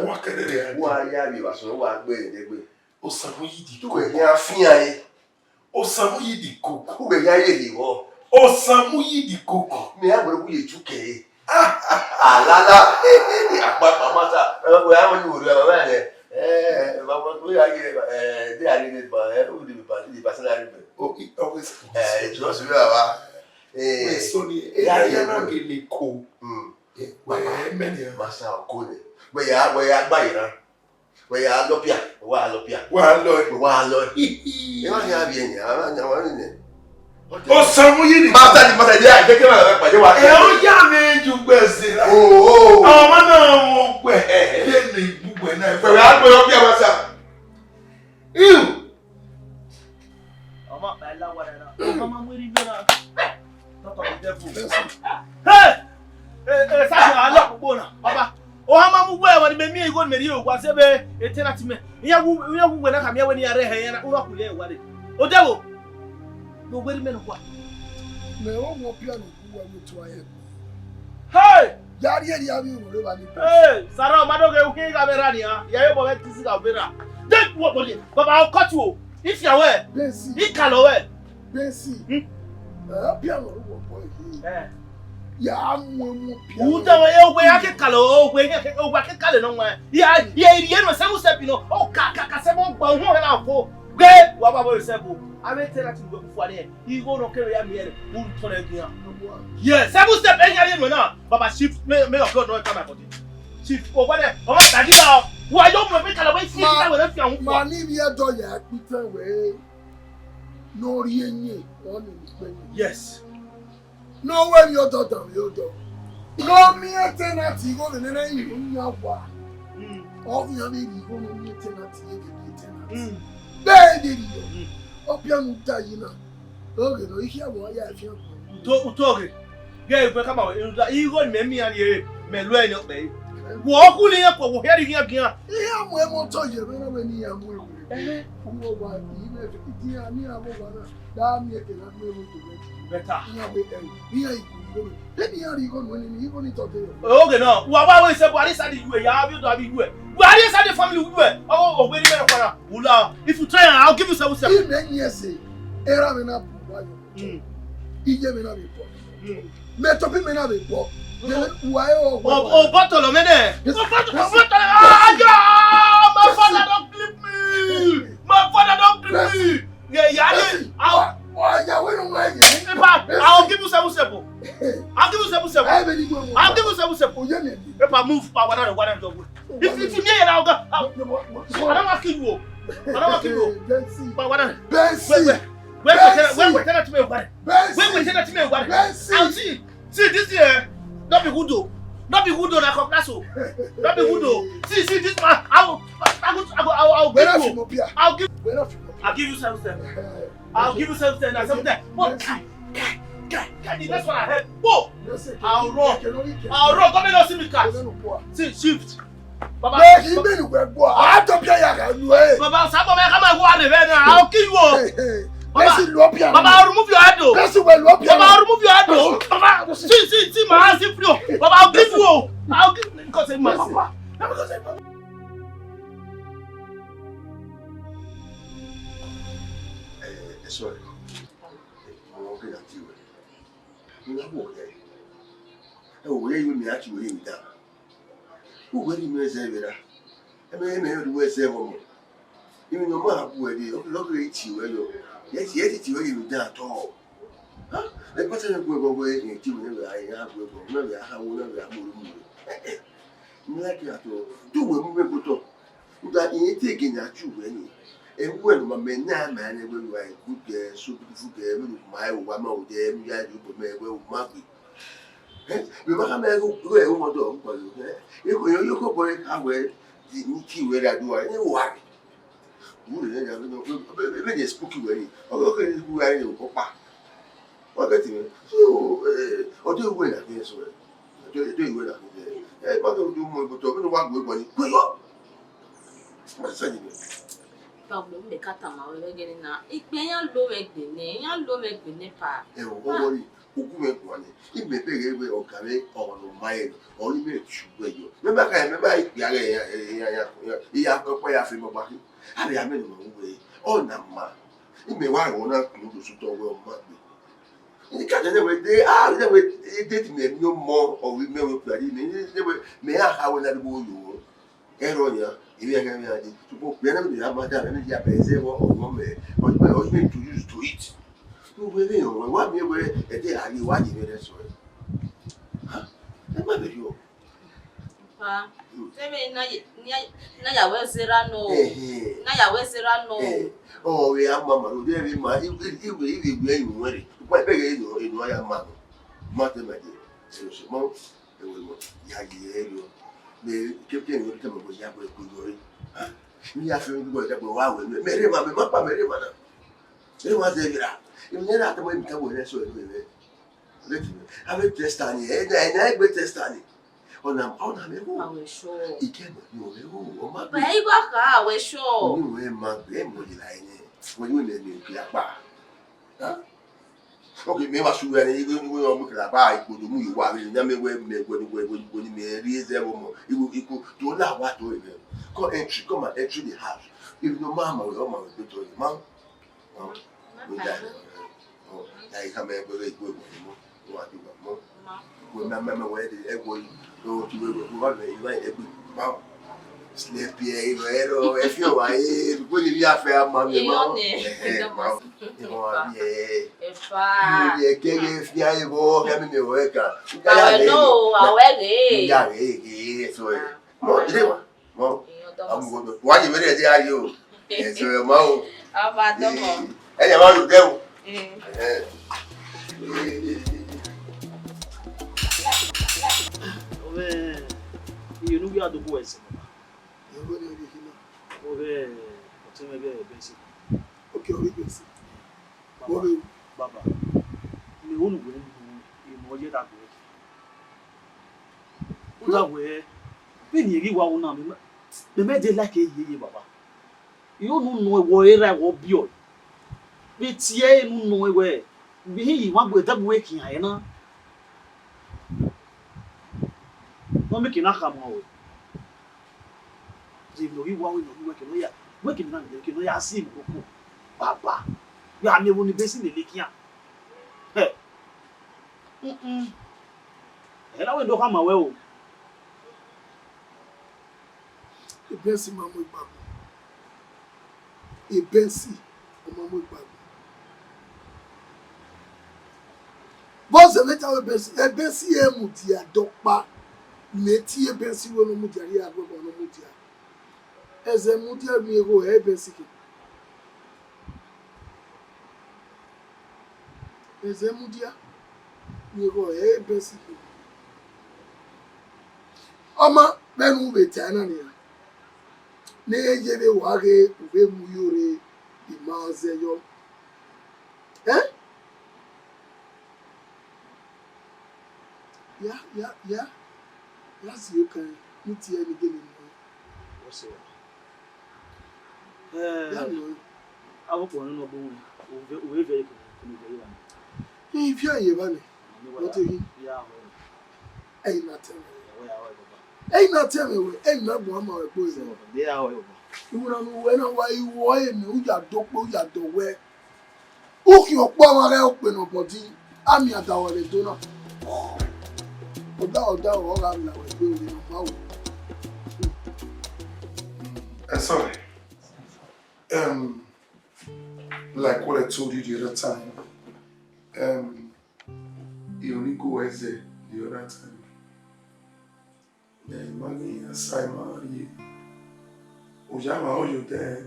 F: Wa ya bi wa so na wa gbe de gbe.
B: Osamuyi di
F: Tu we ya fin aye.
B: Osamuyi di koko.
F: Ku be ya ye di wo.
B: Osamuyi di koko.
F: Me ya gboro ku ye tuke. Alala. Apa mama we ya mo ni ori baba le. Baba we ya ye they are in ba who the personal
B: Oh, it always.
F: it was we baba.
B: We so ni ya na gele ko. We many.
F: Masa ko ni. We ya gba ira. We ya lopia. Wa lopia.
B: Wa lo.
F: E ma ya bi eni, wa ni.
B: Osamuyi di.
F: Mata di a je ke ma pa je wa.
B: O ya me ju gbese la.
F: Oh.
B: Ọmọ náà mo gbe e ni gbugbe na.
F: We ya gbe lopia masa.
D: Ọmọ pa la wa na. Ọmọ mo ri bera. Talk of the devil. Hey! Sa ala popo na. Baba. O ha ma mu gbe wa ni be mi ego ni me ri o kwa se be etena ti me. Iya wu gbe na ka me we ni are he ya na o wa kule e wa de. O dewo. No wait a minute what?
C: Me o mo piano ku wa mo to aye.
D: Hey!
C: Yari e ya mi mo le ba ni.
D: Hey! Sara madoge u ki camera ni ha. Ya yo bo be tisi ka vera. Take what body. Baba I'll cut you. If you are where?
C: Bensi.
D: He kalo where?
C: Bensi. Piano wo boy. Ya mo piano.
D: U ta we o we ake kalo o we ake kale no wa. Ya no se mu se pino. O ka se mo gba hu na fo. Gbe wa baba se bo. Ame tell that you go there. You go no carry am here. Who turn again? Yes, 7 step any no now. Baba shift may of God no come my body. Shift over there. Mama daddy now. Why don't we make away see that we don't feel.
C: Mani bi e do ya pitan we. No ri enye on ni.
D: Yes.
C: No when you do do. No mi tenant go ne na yi nya wa. Of you be go no mi tenant ye be tenant. Bẹ́ẹ̀ni opianu ta yina. Oge no ihe mo ya afi
D: o. Toge. Ge pe kama we nda igo me mi ani e me lo eni ope. Wo ku ni ko wo heri gian gian.
C: Ihe mo e mo to je me na we ni ya mo e. Wo wa ni me fi ti ani abo wa na. Da mi e ke na me mo to me.
D: Better.
C: Iya be e. Iya iku. Let me hear you go no ni even it today.
D: Oge no. Wa ba we se Buhari sa di you ya bi do abi you. Buhari sa the family you. Oh we ni me no kwara. Ula. If you try I'll give you 7
C: If then yes era me na bu wa yo. Ije me na be po. Me to be me na be po. Why oh
D: bottle me there. Bottle. My father don't clip me. My father don't clip me. Yeah. I'll give you 7 step. I'll give you 7 step. I'll give you 7 step. If I move, I don't. If you need it, I'll go. I don't want to kill you. I don't want to kill you. But what? When we tell it to me about it. When we tell it to me about it. I'll see this here. Not be good though. Not be good though. Not be good though. See this man. I'll give you 7 steps. I'll give you 7 steps. Now 7 steps. What? That's what I heard. Whoa! I'll run. Come and see me catch. See, shift. Baba,
C: I'll kill you. Baba,
D: I'll remove your head though. Baba, I'll remove your head though. Baba, see my hands in flow. Baba, I'll give you. I'll give you because I'm my papa.
F: Sorry. Oh, where you me actually in that? Who will you say with that? I mean, you say one more. Even your mother, who look at you, yes, you that all. Huh? The person will go away and you never I have never how never like that. Do we go to that ain't taking that you any. And when my men now, man, when I good girl, so beautiful girl, my woman out there, you may well marry. Remember, I go over dog, but you go boy, I wear the key where I do. I know why. When you're spooky, way, okay, who are you, papa? What about you? So, this way. Do you wear that? Eh, but do more, but don't want to go money. Go yo. What's that?
G: Pablo, me kata ma we getting na. Ikpe yan lo me gbene, yan lo me gbene pa.
F: Eh, o worry. Ogu me kwani. Ibe pege we o kare o no mai. O ni me chugbe yo. Remember ya ya ko pa ya fi mo ba ki. Abi ya me no we. O na ma. Ibe wa ro na ku do su to we o ma gbe. Ni ka je we dey dey we date me no more or we me we play ni we me ha we na bo yo. Ero ya. Ibi ya ga me adi. Tupo pe na me ya ma da me ya pe se wo o mo me. O me to use to eat. No we dey o. Wa me we e dey ari wa ji me dey so. Ha? E ma be yo.
G: Pa. Sebe na ya we sera no. Na ya we sera no.
F: Oh, we are mama. We dey ma if we you worry. Why pege you ya ma. Ma te me dey. So mo e we mo ya ji yo. Me keke ni te mo ya bo ku yo. Ha? Ni ya fi ngo ja bo wa we. Me re ma pa me re ma na. E wa ze gira. E me na ta mo mi ka bo re so e me. Let me. Have test ani. E na gbe test ani. Ona me go.
G: Awe sure.
F: Ike no me go. O ma
G: Ba yi ba ka awe sure.
F: Ni we ma gbe mo di la ni. Mo ni le ni ki apa. Ha? Okay, me wa su we ni we o mu ki apa ipodo mu iwa we na me ni me ri ze mo iku to la wa to e. Come and entry the house. If no mama we o ma we to you, ma. We die. Oh, I come e go mo. Wa ti mo. We me we dey e go no ti we wa le iwa e gbe. Ma. Sleep here, ero e fi o wa e go ni bi afe ama mi ma.
G: Efa.
F: Ye kege fi aye go ga mi we ka.
G: Awe no, awe re.
F: Ya re so e. Mo dire wa. Mo. Am go wa ni me re ti ari o. E so e ma o.
G: Aba to mo.
F: E ya ma lu de o.
E: Ove, you know we are the boys.
C: Ego ni ri hina.
E: Ove, o te me be basic.
C: Okay, ori besi. Ori
E: Baba. Ni wonu gbe ni mo je da gbe. O da we. Be ni ri wa wona me dey like yeye baba. You no wo era wo bi o. Be tie nu no we. Be yi wa gbe da we kin aye na. No make na come away. If no you want we work no ya. Work na dey no ya see moko. Baba. We are never base in the lake here. Hey. Ela we do come away o.
C: Ibesi mamo igbago. Ibesi mamo igbago. Boss eleta we ebesi emu ti adokpa. Neti ebesi we no mu di ari agbo no mu di. Eze mu di mi ego ebesi ke. Eze mu di mi ego ebesi ke. Oma benu beti ana ni. Nejere wage ube muyore imaze yo. Eh? Yeah. That's you can meet here again.
E: What's it?
C: Yeah, no.
E: I hope one no bo we very good.
C: If you are Yevani, what are you?
E: Yeah.
C: Ain't not tell me. Ain't not tell me. Ain't not one more boy.
E: They are
C: You know when why you were in who you are dog, you are the way. Hook your power help in a body. I'm your tower, the donor. All I'm now doing in a mouth.
B: Sorry. Like what I told you the other time. You only go as the other time. Then money aside my Ojama how you there.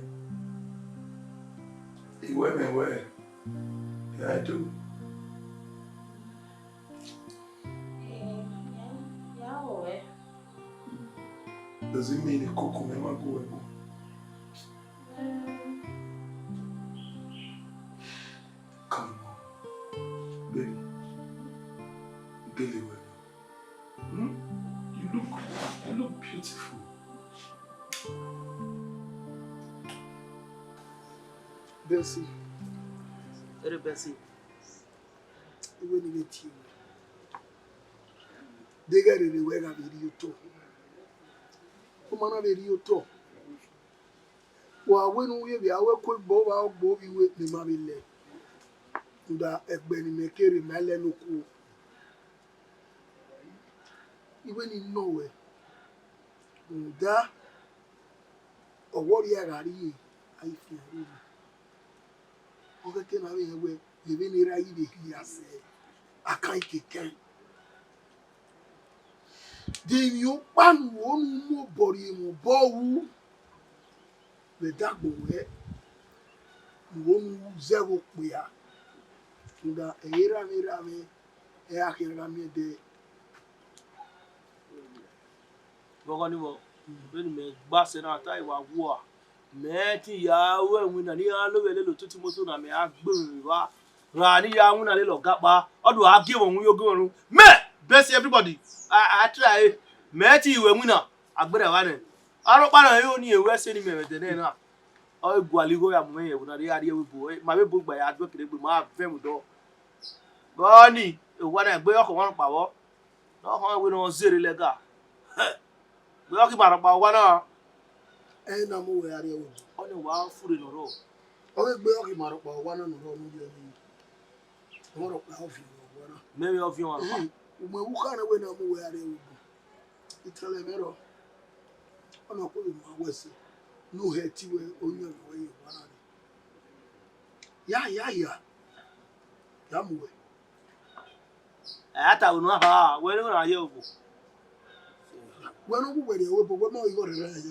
B: You went where? Yeah, I do. Does it mean the cocoa never go anymore? Come on, baby. Billy, Beautiful.
C: Bessie,
D: Very Bessie.
C: even if it's you. They get it away at video too. Come on, video too. Well, when we be our quick bow out, Bobby with the mammy leg. That a Benny Makeri Malenuku. Even in nowhere. That or what you are, I feel. Okay, can I be away? Even here, I say, I can't get. Then you pan one more body in bow. The dark way. One zero we are. The era, I can run me
D: Boganibo. When me bass and I tie wa war. Meti ya we na ni alo we lelo tuti moto na me agbon wa. Ra ni ya wuna lelo gapa. Odo age won yo gun me bless everybody. I try. Meti we wuna agbere wa ne. Aro pa na yo ni ewe se ni me de na. O gwaligo ya mo ye wuna ri ari we bo. Ma be bo gba ya do kire gbe ma fe mu do. Boni e wa na gbe ọkọ wọn pa wo. No ho we no zere lega. We are going to go to
C: and I'm aware of you.
D: only one food in a row.
C: Oh, we are going to go one on the road.
D: Maybe of you are.
C: We can't win aware of you. It's a level. I'm not going to West. No head to on your way. Yeah. Yamu.
D: I thought we know how. Where are you?
C: When we were there, we were more going to rise.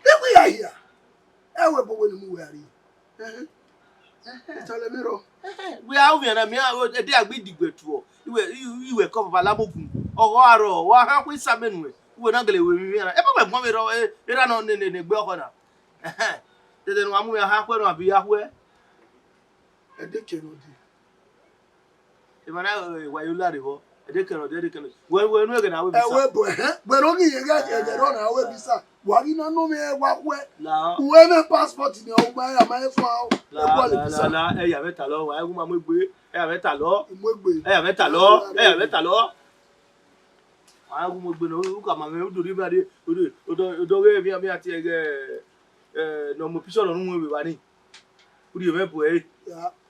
C: If we are here, I will go when we are here. It's a level.
D: We are over and me. They are with the great war. You were covered by Laboku or Waro. What have we summoned? We are not going to be here. Everyone, Mommy, they are not in the Belhona. Then one we are halfway or be halfway.
C: A dick cannot do.
D: If I know why you let it go. They cannot. Well, we're not going to
C: but only you got a run away. Visa. Why you not know me? What way?
D: La,
C: Whoever passport in your way, I might fall.
D: la, hey, I met a law. I will be. I met a law. I met a law. I met a law. I will be no look at my mail to everybody. Don't give me a tear. No more picture on whom we were in. Would you remember?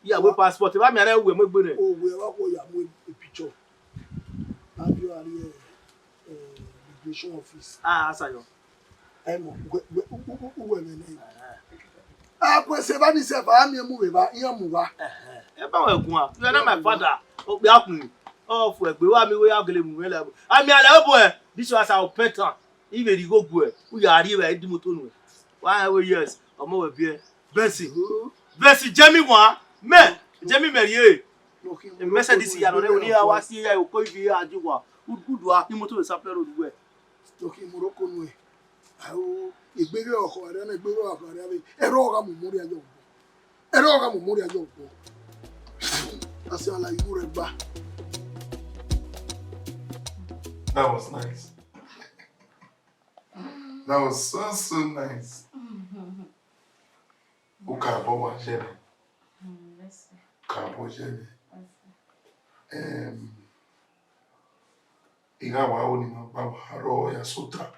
D: Yeah, we passport. If I'm here, we're going.
C: Oh, we are going a picture. Have you are here? Immigration office.
D: Ah, Sayo.
C: I'm going. Ah, pues se va ni se va a mi move ba, iya muwa.
D: You are not my father. Oh, be happening. Oh, for we want me we are going to move. I mean, I boy. This was our pattern. Even you go boy. We are here. I do motor. 1 years. I'm over here. Bessie, Jamie one. Man, Jamie Merier. The message this year. No, we are was here. I will call you here. You are good. You are him motor. Supply road way.
C: Okay, Morocco way. Oh, ìgbéró ọkọ rẹ na ìgbéró ọkọ rẹ bi ẹrọ ọga mumuri ajo bo ẹrọ ọga mumuri ajo bo asi ala iwu rẹ gba.
B: That was nice. That was so nice. O carbo wa jere. Carbo jere. Iga wa o ni ma ba haro ya sutra.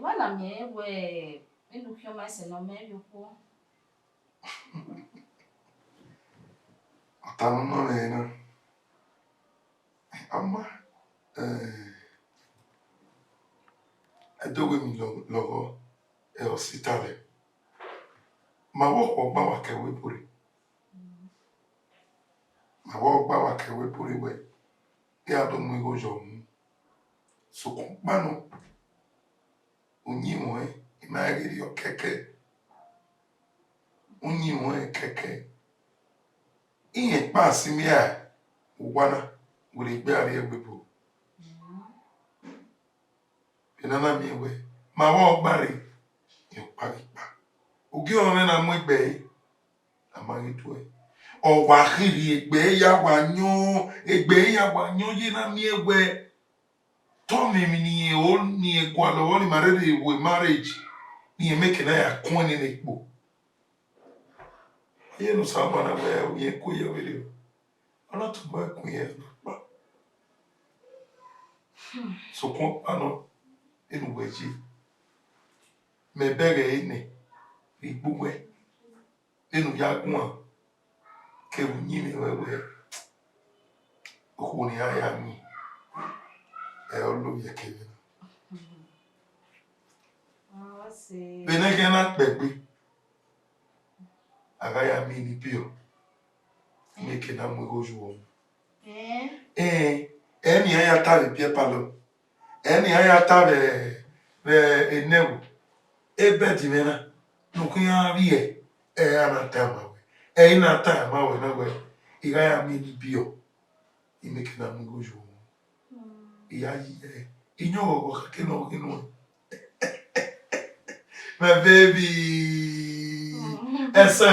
G: Wala mie we indukyo mase no me yuko.
B: Atano no lena. Amma Edowe mi logo e hospitale. Ma wo gba wa kewe puri. Ma wo gba wa kewe puri we. Ya do mu go jo mu. So ko panu. Unyiwe imagiri yo keke. Unyiwe keke. Iye pasi mi a wana wuri gbe ari egbepo. Inana mi we ma wo gbari yo paripa. Ogi on na mo egbe amari tuwe. O wa khiri egbe ya wa nyo yi na mi egbe. Tommy ni on ni gwalo woni married with marriage. Ni make na ya kwani ne gbo. Ye no saba na we ye ko ye video. Ana to ba kun ye. So kon ano enu weji. Me bege ine. Igbuwe. Enu ya gun ke unyi mi wewe. Okuni aya mi. E olu ye ke. Benege na pepe. Agaya mi ni pio. Meke na mwegoju wo. Eni aya ta le pie palo. Eni aya ta le enewu. Ebe di mena. Nukuya vie. Ana ta ma we. Ina ta ma we na we. Igaya mi ni pio. Meke na mwegoju wo. Iya inyo go kakeno kino. My baby. Essa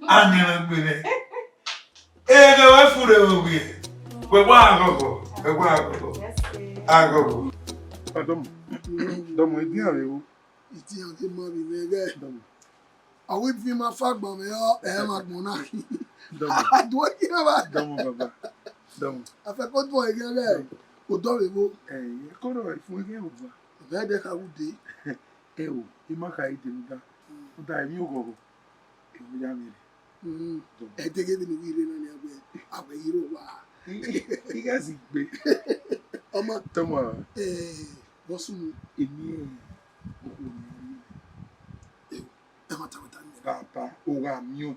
B: Anina Gwene. Ega wa fure obi. We wa agogo. We wa agogo. Agogo. Dom idi arewo.
C: Iti ante mo bi mege. Awi fi ma fagbon me o ma gbon na. Adwo ki na ba.
B: Dom baba. Dom.
C: Afa ko to ege le. Ko do le mo.
B: Ko ro fun ege o ba.
C: Be de ka wude.
B: O, imaka ide nda. Nda mi ogogo. Ewu ya mi.
C: Edege bi ni wire na ni agbe yiro wa.
B: Igazi gbe.
C: Omo
B: Tomo.
C: Bosun
B: Emi
C: mata ni.
B: Papa, o ga mi o.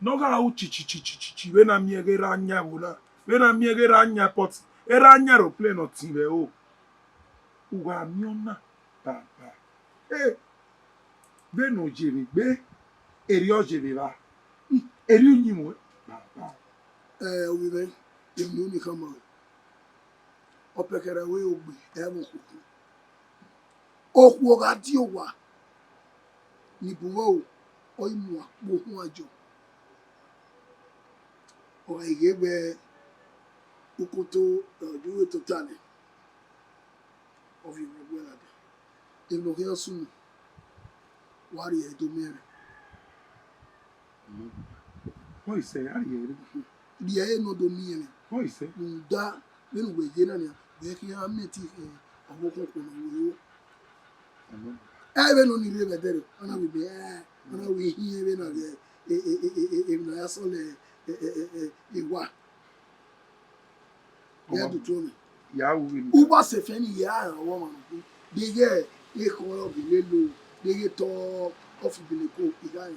B: No ga o chi we na mi ege ranya wona. We na mi ege ranya pot. Ranya aeroplane o tinwe o. O ga mi ona. Papa. Beno jere gbe. Eri o jere ba. Eri unyi mo. Papa.
C: We be emu ni kama. Opekere we ogbe mo kuku. Okwo ga di owa. Ni buwo o imu apo hun ajo. O igebe ukoto ojuwe totale. Of you regwela. If no here soon. Wari Edo mere.
B: What is say? Are you?
C: The no do mere.
B: What is say?
C: Da when we jena ni be ki ha meti owo ko ko no wo. Even on the river there. Ana we be ana we here we na na ya so le wa. Ya do to me.
B: Ya we.
C: Uba se fe ni ya wo man. Dege e ko ro bi le lo dege to of bi le ko igai.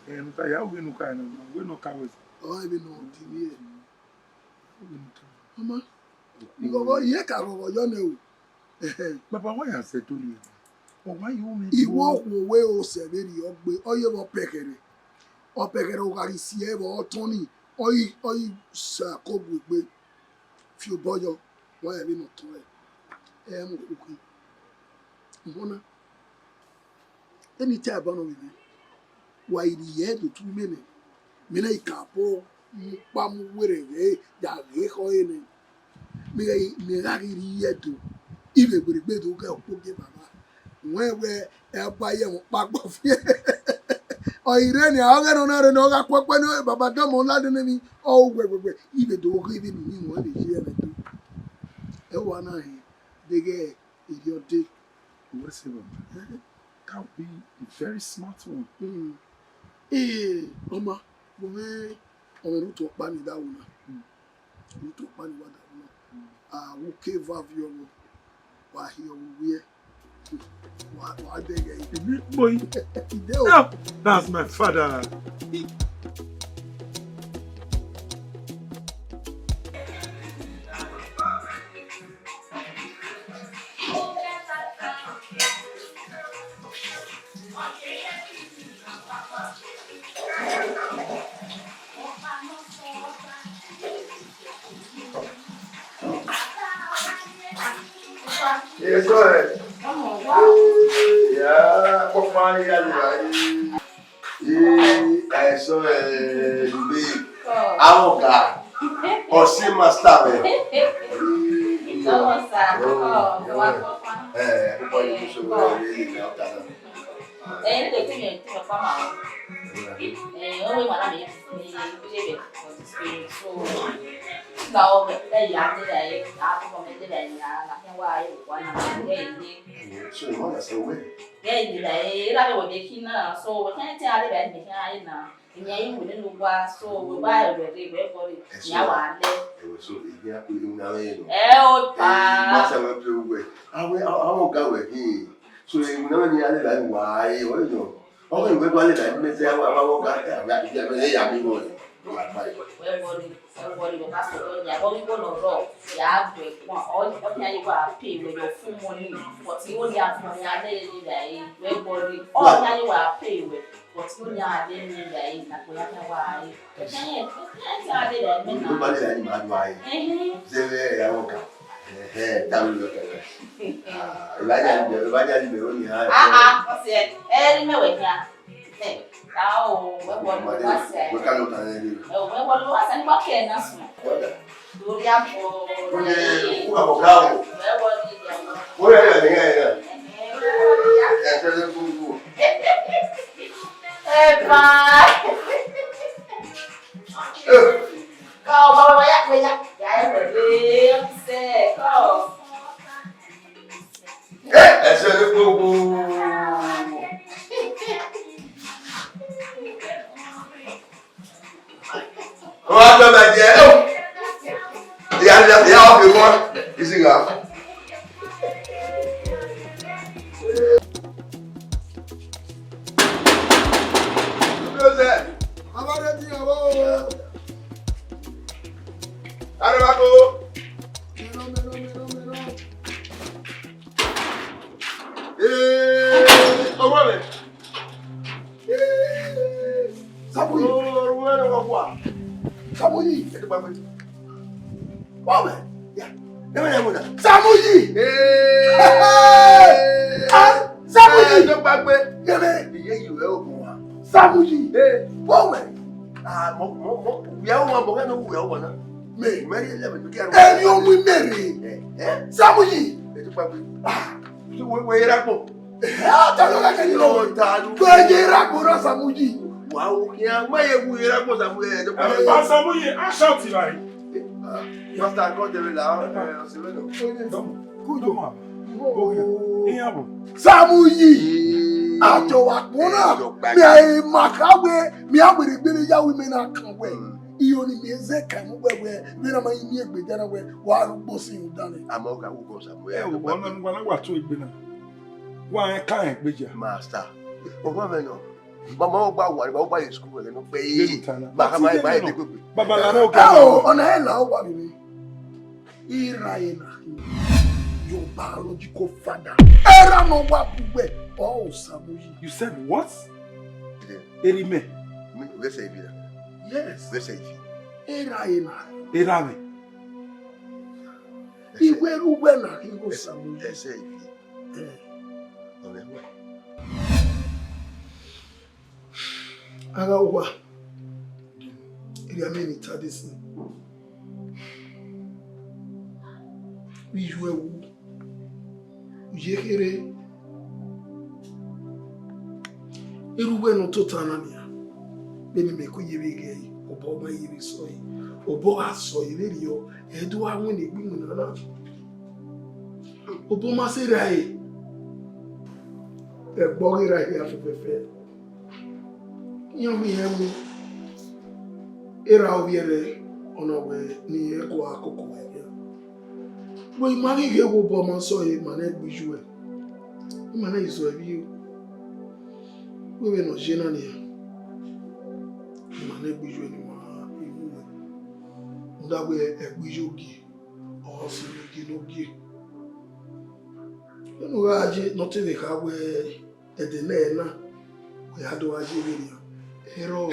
B: Nta ya we no ka na we no ka we.
C: O e bi no ti ni e. Mama. Igo ye ka ro yo na o.
B: Papa why you say to me? Oh why you me?
C: Iwo wo we o se be ri ogbe oye wo pekere. O pekere o ga ri si e bo toni. Oyi sa ko gbegbe. Fi o boyo wa e bi no to e. Mo kuku. Mbona anytime about no me why the head to 2 minutes me na ikapo pa mu were ya ge ko ene me ga ri yeto ibe gbegbe to ka ko ge baba wewe e ba ye mo pa gbo fi o ire ni a ga no ga pope no baba do mo la de mi o gbegbe ibe do ko ibe ni mo le ji e to e wa na he de ge idiotic.
B: What's it? That would be a very smart one.
C: Mama, we on to pani da una. We to pani wa da una. We cave of your wa here we wa de
B: Boy. Oh, that's my father.
F: Yes, sir. Yeah, for my I saw a big Aoka. Osi master.
G: So sa ko wa ko pa.
F: Ko ni so we ni ota na.
G: De tu ni tu pa ma. O we ma na mi ni je be so now ya ni dai a ko me de dai na ken wa ai wa na ni.
F: So you want to say we?
G: Ni dai ra be be kin na so we kan ti ale be me kan ai na. Ni ai mu ni lu wa so we ba be re be ko ri ya wa le.
F: So ya ku ni na we no.
G: O pa.
F: Masa we play we. Awo ga we hi. So you na ni ale ba wa ai o no. O ko we ko ale ba me se wa ga ya me ya mi mo.
G: Everybody go pass to ya go no ro ya gbe won all ya you are pay with your full money but you only have money ya dey dey everybody all ya you are pay with but you only have dey dey na ko ya kan wa ai ya dey dey me na
F: Ko ba le ni ma do ai. Zere ya wo ka. Ta lu lo ka. Ba ja ni o ni ha.
G: O se eri me we ya. Tao, we wa se.
F: We ka lo ta ni.
G: We wa se ni ba ke na so. Do ya po.
F: Ku ba ko ga o.
G: We wa ni ya.
F: Wo ya ni ya. Ya se le ku.
G: Eva. Kau bawa banyak. Ya berdiri se kau.
F: Se le ku. Wọ́n á bẹ̀ jẹ́ ọ́. Ìyá ọ̀fìn wọn, ìsìnkà.
C: Abáde ti yàn wọ́ o.
F: Arẹ́bàkó.
C: Mìíràn.
F: Ọmọ mi.
C: Samuyi.
F: Orúkọ ẹni wọ́n fún wa.
C: Samuyi.
F: Ẹ̀dùn pàpẹ́.
C: Bọ́ọ̀mẹ̀.
F: Ẹ̀mẹ̀ yẹn mú nà.
C: Samuyi. Samuyi.
F: Ẹ̀dùn pàpẹ́.
C: Yẹ́mẹ̀.
F: Ìyẹ́ yìí rẹ̀ ògùn wa.
C: Samuyi. Bọ́ọ̀mẹ̀.
F: Ìyàwó wọn bọ̀ kẹ́ni wù yàwó wọn náà.
C: Mè.
F: Mẹ́rin ẹlẹ́mẹ̀ tó kí ẹ̀rọ.
C: Ẹni ohun mẹ́rin. Samuyi.
F: Ẹ̀dùn pàpẹ́. Ṣé wọ́n yẹra pọ̀?
C: Tọ́lọ́ kẹ́kẹ́ yìí lọ́wọ́. Tó ẹ̀jẹ̀ ìrákò náà Samuyi.
F: Wàá wò kí á má yẹ wù yẹra pọ̀ Samuyi ẹ̀dùn pàpẹ́.
H: Osamuyi, I shout it right.
F: Pastor akọ́tẹ̀rẹ̀ là ọ̀sẹ̀ lọ́nà.
H: Kudo ma. Iyabo.
C: Samuyi. Àjọwàpọ̀nà mi àyè màkàwé mi àgbèrègbèrè yàwé mi náà kàn wẹ̀. Iyo ni mi ẹsẹ̀ kàn mú wẹ̀wẹ̀ mi náà máa yí ní ègbè dáná wẹ̀ wà á gbọ́ sí ìhùn dání.
F: Àmọ́ ọ̀gá wò kọ́ Samuyi
H: Ẹ
F: ẹ̀dùn
H: wọ́n
F: pàpẹ́.
H: náà wọ́n wà tó ìgbé náà. Wọ́n á ká ẹ̀ gbéjà.
F: Master, ọgbọ́n mi nọ. Mama ọgbà wà nígbà ọgbà yẹn sukùl rẹ̀ ló pé
H: Lẹ́nu tana.
F: bàkà máa bá yẹn dé gbogbo.
H: Babaláró
C: Ẹ
H: kan
C: o
H: náà.
C: ọ̀nà ẹ̀ là ó wà mí. Ìra yẹn nà your biological father. Ẹ̀rọ náà wà gbogbo ọ̀ Samuyi.
H: You said what? Erime.
F: Mi ò gbèsè ibi náà.
C: Yes.
F: Gbèsè ibi.
C: Ìra yẹn nà.
H: Erame.
C: Ìwé rúwẹ̀ nà ìwé Samuyi.
F: Ẹsẹ̀ ibi. Ọ̀rẹ́ wà.
C: Ara wa ìrìn àmì ìtàdé sí wíyú ẹwú yékéré irúgbẹ́ ẹnu tó ta náà nìyà bẹ́ẹ̀ni mẹ́kọ́ yẹ́rẹ́ gẹ̀ yìí ọ̀bọ̀ ọmọ yẹ́rẹ́ sọ yìí ọ̀bọ̀ àsọ yẹ́rẹ́ rí ọ ẹ̀ẹ́dọ́ àwọn ènìyàn gbìmọ̀ náà ọ̀bọ̀ máa ṣe rà yìí ẹ̀gbọ́n rírà yìí afẹ́fẹ́fẹ́ yẹn mu era obiere ona we ni eko akoko we bo imani ge wo bo mo so e ma na gbiju e ma na iso e bi o we no je na ni ma na gbiju ni ma iwu we nda we gbiju gi o si gi no gi no ga je no te de ka we e de na we ado aje we ni Hero.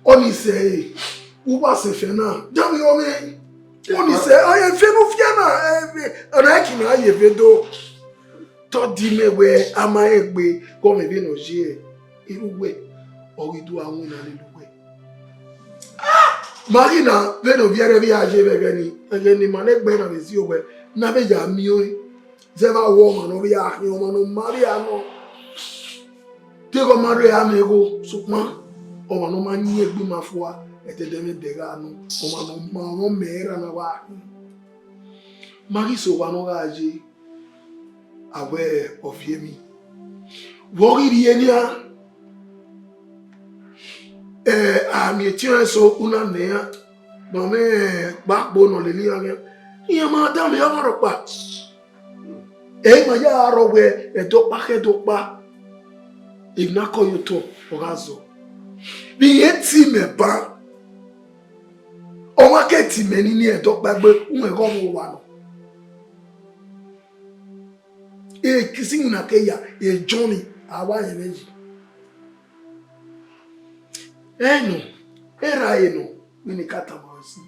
C: Onise. Uba se fena. Jami ome. Onise. Aye fenu fiana. Ana kina aye vedo. To di mewe ama egbe. Go me bi no je. Iruwe. Oridu awun na leluwe. Marina, veno viere viaje vegani manek bena visi owe na veja mioi. Zeva woman no via ni woman no Maria no. Tego Maria nego sukma o no mani egbi mafua etedeme dega no o no mera na wa. Mari so wa no gaje aware of yemi. Wori rienia mi tiens so una nea no me backbone le lianga ia madam ya maropa ma ya rowe do pa igna ko yuto orazo bi eti me ba o wa ke ti me ni do gbagbe un ego mo wa no kisi una ke ya Johnny awa yen meji no era eno mini kata mawasi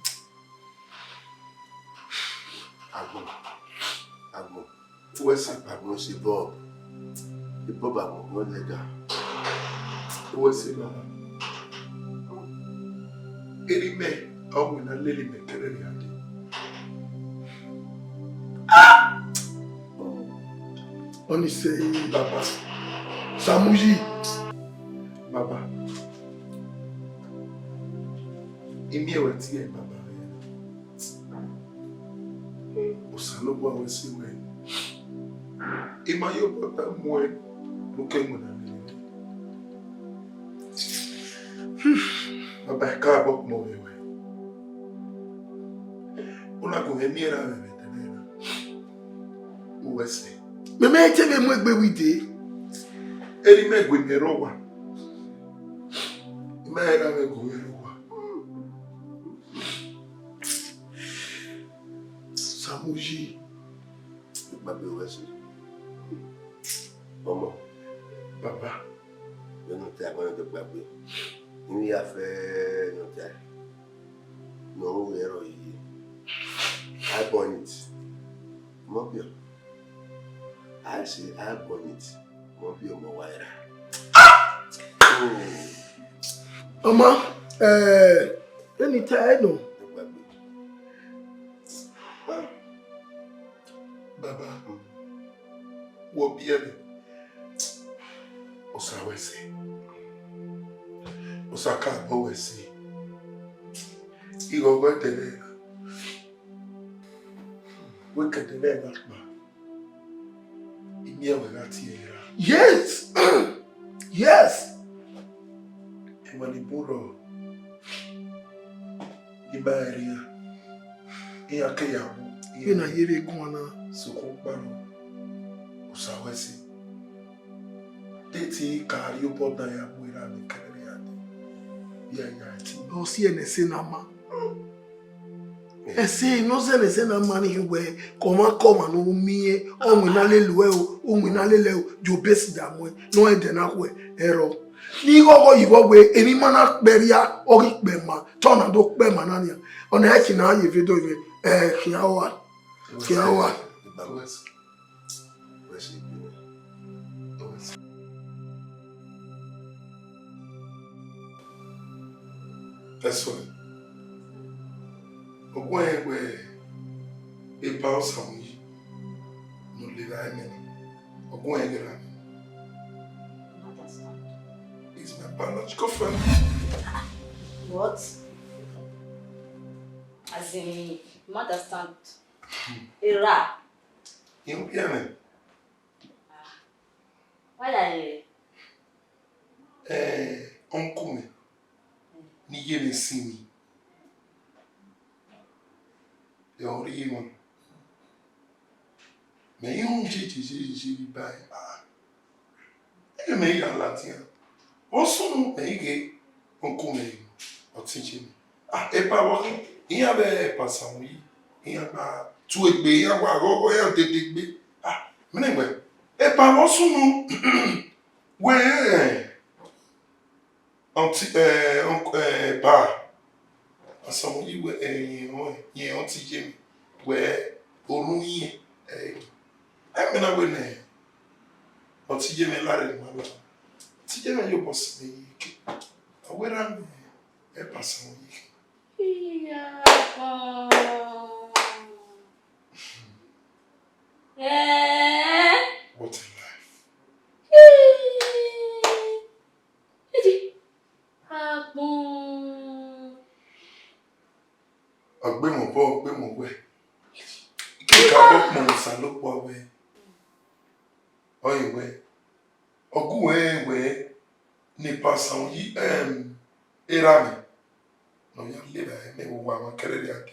F: Agbo. What's up, Agbo? Si Bob. The Bob Agbo, no lega.
B: What's it, Mama? Any man, I will not let him make it.
C: Only say
B: Baba.
C: Samuji.
B: Baba. Imi eweti e Baba. Osalobo awesi we. Ima yo baba mwe luke muna nile. Baba kabo mo wewe. Una kuhemiera wewe tenena. Uwese.
C: Meme tebe mwegbe wite.
B: Eri megwe nerowa. Ima era megwe nerowa.
C: Samuji.
F: Baba Wesi. Mama.
B: Baba.
F: Je ne t'ai pas de Baba. Il y a fait noter. Non, I burn it. Mobile. I say I burn it. Mobile mo wire.
C: Mama, anytime no.
B: Baba, what be it? Osawesi, Osaka Bowesi. He go back there. We can do that, man.
C: Yes, yes.
B: And when he borrow, he buy he a kaya.
C: He na here gwana.
B: So kumbano, Osawesi. Teti kari upo na ya mwira ni kare ya ti.
C: No si enese na ma. Ese no se enese na ma ni we koma no mie o mwina le luwe o mwina le le jo besi da mwe no ede na we ero. Ni gogo yiwo we eni mana beria ori pe ma tona do pe ma na ni. Ona e kina ye video we kiawa.
B: That's why. Where a bounce Osamuyi no live He's my biological friend.
G: What? As in, you understand? Era.
B: You hear me?
G: Why are you?
B: Uncle me. Ni yele sini. Yo even. Me yon jiji by me ya latin. Also no me ge uncle me o teaching. E pa wa iya be pa Samuyi. Iya pa tu egbe iya wa gogo ya dedegbe. Me we. E pa wo sunu. We ba Osamuyi we yen on teaching we orun yin me na we ne o teaching me la re ma teaching me yo boss me ke awera me e pa Samuyi
G: Yeah.
B: What a life. Agbe mo bo, agbe mo we. Kika bo mo salo po we. Oyi we. Ogu we ni pasan yi erami. No ya leba me wo wa kere de ade.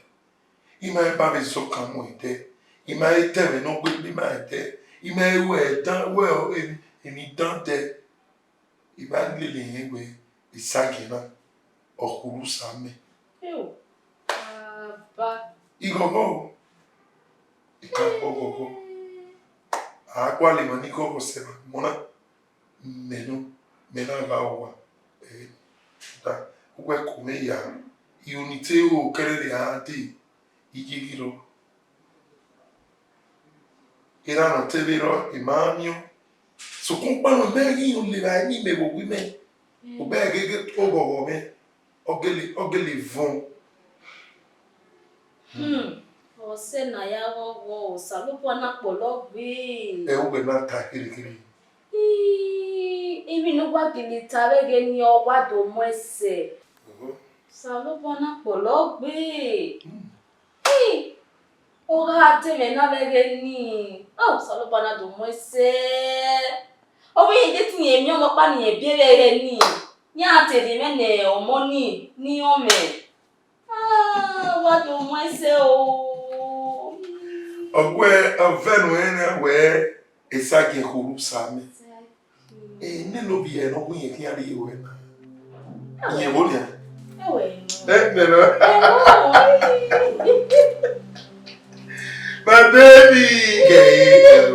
B: Ima e ba be so kan mo ite. Ima e te me no gbe bi ma ite. Ima e we dan we o emi dan de. Iba lele yen we isagi na okuru same.
G: Eu. Ba.
B: Igogo. Ikagogo. Agwa le mani gogo seba. Mona mena ba owa. Da ukwe kume ya. Unite o kere de ade. Igiro. Era no tevero imamio. So compano megi on le va ni me bo wime. O be gege ogogo me. Ogele von.
G: Ose na ya wo salupo na pologbe.
B: E ugbe na ta kirikiri.
G: Ibi no gba gilita rege ni owa do mo ese. Salupo na pologbe. Ora teme na rege ni. Oh, salupo na do mo ese. Obi ide ti emi omo pa ni ebiere ni. Ni atede me ne omo ni ome. What do I say? Oh,
B: avenu ene we esagi huru same. Ne no bi e no hu ye kia de we na. Ye wo dia. No. My baby girl.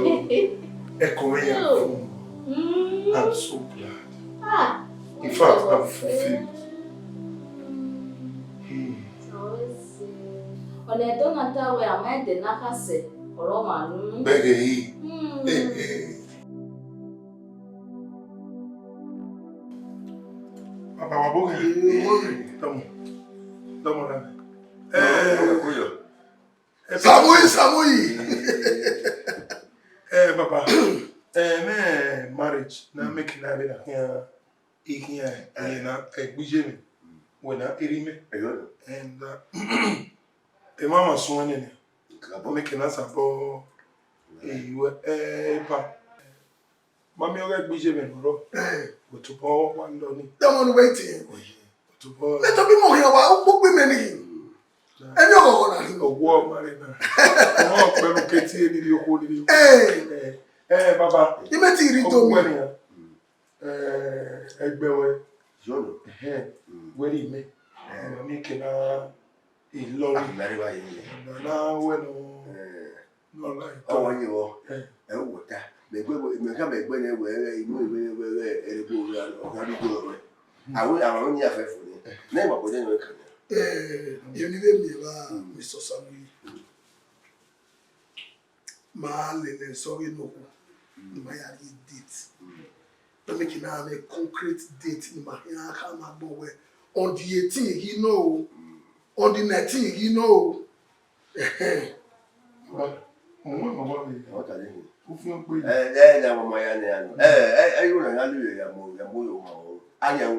B: I'm so glad. In fact, I'm fulfilled.
G: On est dans un tas où la main de Nakase, or Roman.
B: Beggy. Papa,
C: Samuyi.
B: Papa. Marriage. Now making a bit of here. Na egbijemi. When I erime. And mama suwani ni. Making us abo pa. Mami oga egbijemi nro. Otubo wan do ni.
C: That one waiting.
B: Otubo.
C: Let me more here. What book women? And you're going to
B: go marina. Oh, pẹ̀lú keti e ni oko ni. Baba.
C: You met it to me.
B: Egbewe. Jono. Weri me. Mi kena Ìlọrin. Na weno. No like.
F: Oh, you wo. Wota. Me ka me gbe ne we erebo ya o ka du go. Àwọn ni afẹ́fọ́ ni. Na ìgbà ko de no kan.
C: You need me ba Mr. Osamuyi. Ma lele sorry no. My date. Don't make it now a concrete date in my hand. Come on, on the 18th, you know. On the 19th, you know.
F: What are you?
B: Who feel good?
F: My you know, I am.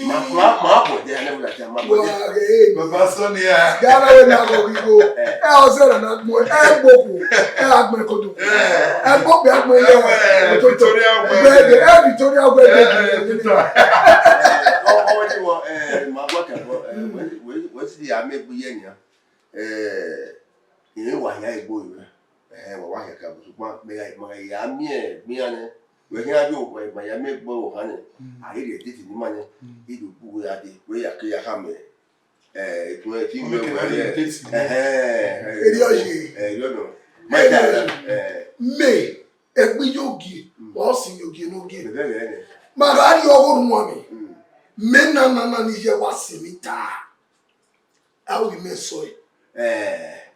F: My they never let them.
B: Baba Sonia.
C: Gather when I go. I was there not more. I boku. I have my kodu. I boku. I have my Victoria. Victoria.
F: Oh, what you want? My work. What's the I make Buyania? You know why I go. Why I come to my yammy, we hear you, my make bow, honey. I hear it in the money. He do put at the way I clear hammer. It will think you know. My dad,
C: May, and we yogi, or sing yogi no give. My God, your own mommy. Men nana is your wasimita. I will miss soy.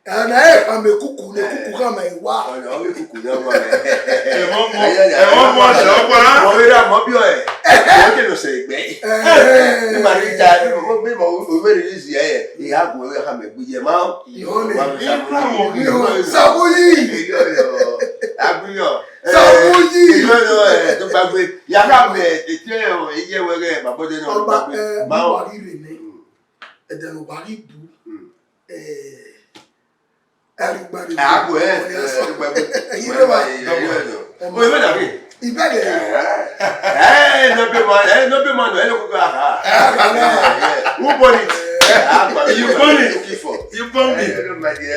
C: And I am a cuckoo, the cuckoo come my wife.
F: Oh, we could go one. What you say, baby? Marita, we very easy. He have to have a good amount. You only Samuyi. Samuyi. The baby, Yakame, the tail, a year away, my body no.
C: And then nobody do. Everybody. You know what? He better.
F: Hey, no be man, no go. Who born it? You born it. You born me.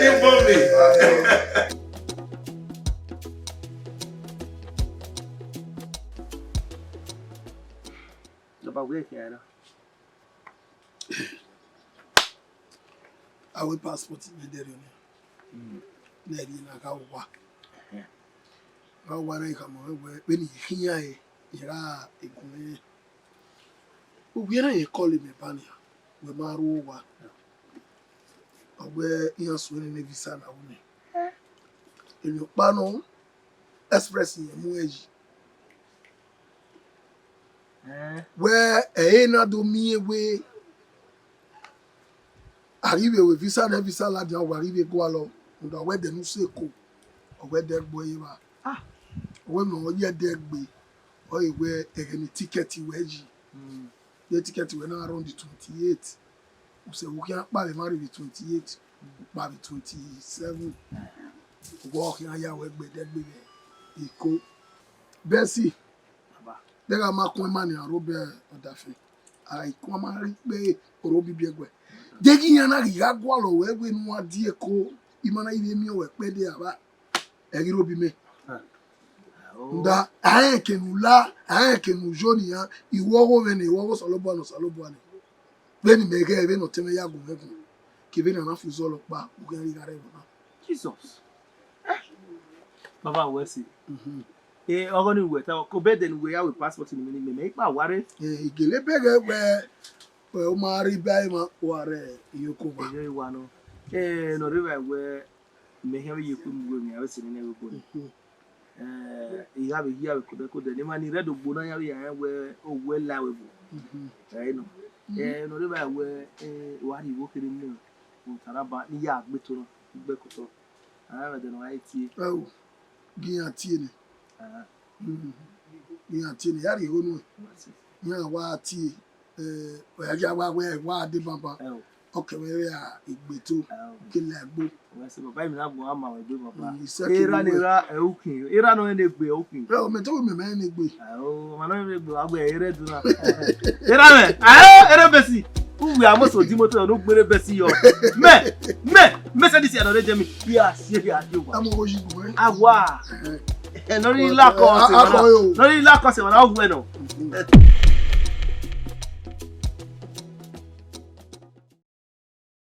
F: You born me.
D: About where here?
C: Our passport in the Nedi Nagawa. How I come when you hear Ira Egune. We are calling me Pania. We Maruwa. Where you are swimming a visa now. In your panel, expressing a mueji. Where a na do me away. Arrive with visa and visa la dia ou arrive go along. On doit de nous c'est ko. O we de boy wa. Ah. We no ye de gbe. O we e ticket we ji. The ticket we now around the 28. We say we can buy marry the 28. Buy the 27. Walk in ya we gbe de gbe. Iko. Bessie. There are ma kon mani an Robert Odafe. Ai kon ma ri pe orobi bi egbe. Degi yana riga gwalo we nu adie ko imana ibe mi o pe de aba eri robi me nda aekenu joni ya iwo wo we ni iwo solobo ni beni mege ebe no teme ya gun egun ke be na fi zo lo pa o gan riga re na
D: Jesus Baba we si ogo ni we ta ko be den we ya we passport ni me ipa ware
C: igele bege we o ma ri bai ma ware yoko ba
D: ye wa no no river we me here you put me me awesi ni na go you have here ko de ni ma ni redo gbo na ya we o we la we bo no river we wa ri wo kiri ni o taraba ni ya gbe to gbe ko to ara de no ai ti
C: o gi ati ni ni ati ni ya ri ho nu ni wa ati oyaja wa de baba okay we ya igbeto kile agbo
D: we se baba mi na gbo ama we gbe baba era eukin era no ne gbe eukin
C: o me to me me ne gbe
D: o ma no ne gbe agbo ere duna era me era besi we amoso di moto no gbere besi yo me se dis ya no je mi ya sie ya di wa
C: amo oji gbo
D: awa no ni la ko se no ni la ko se wa na ogwe no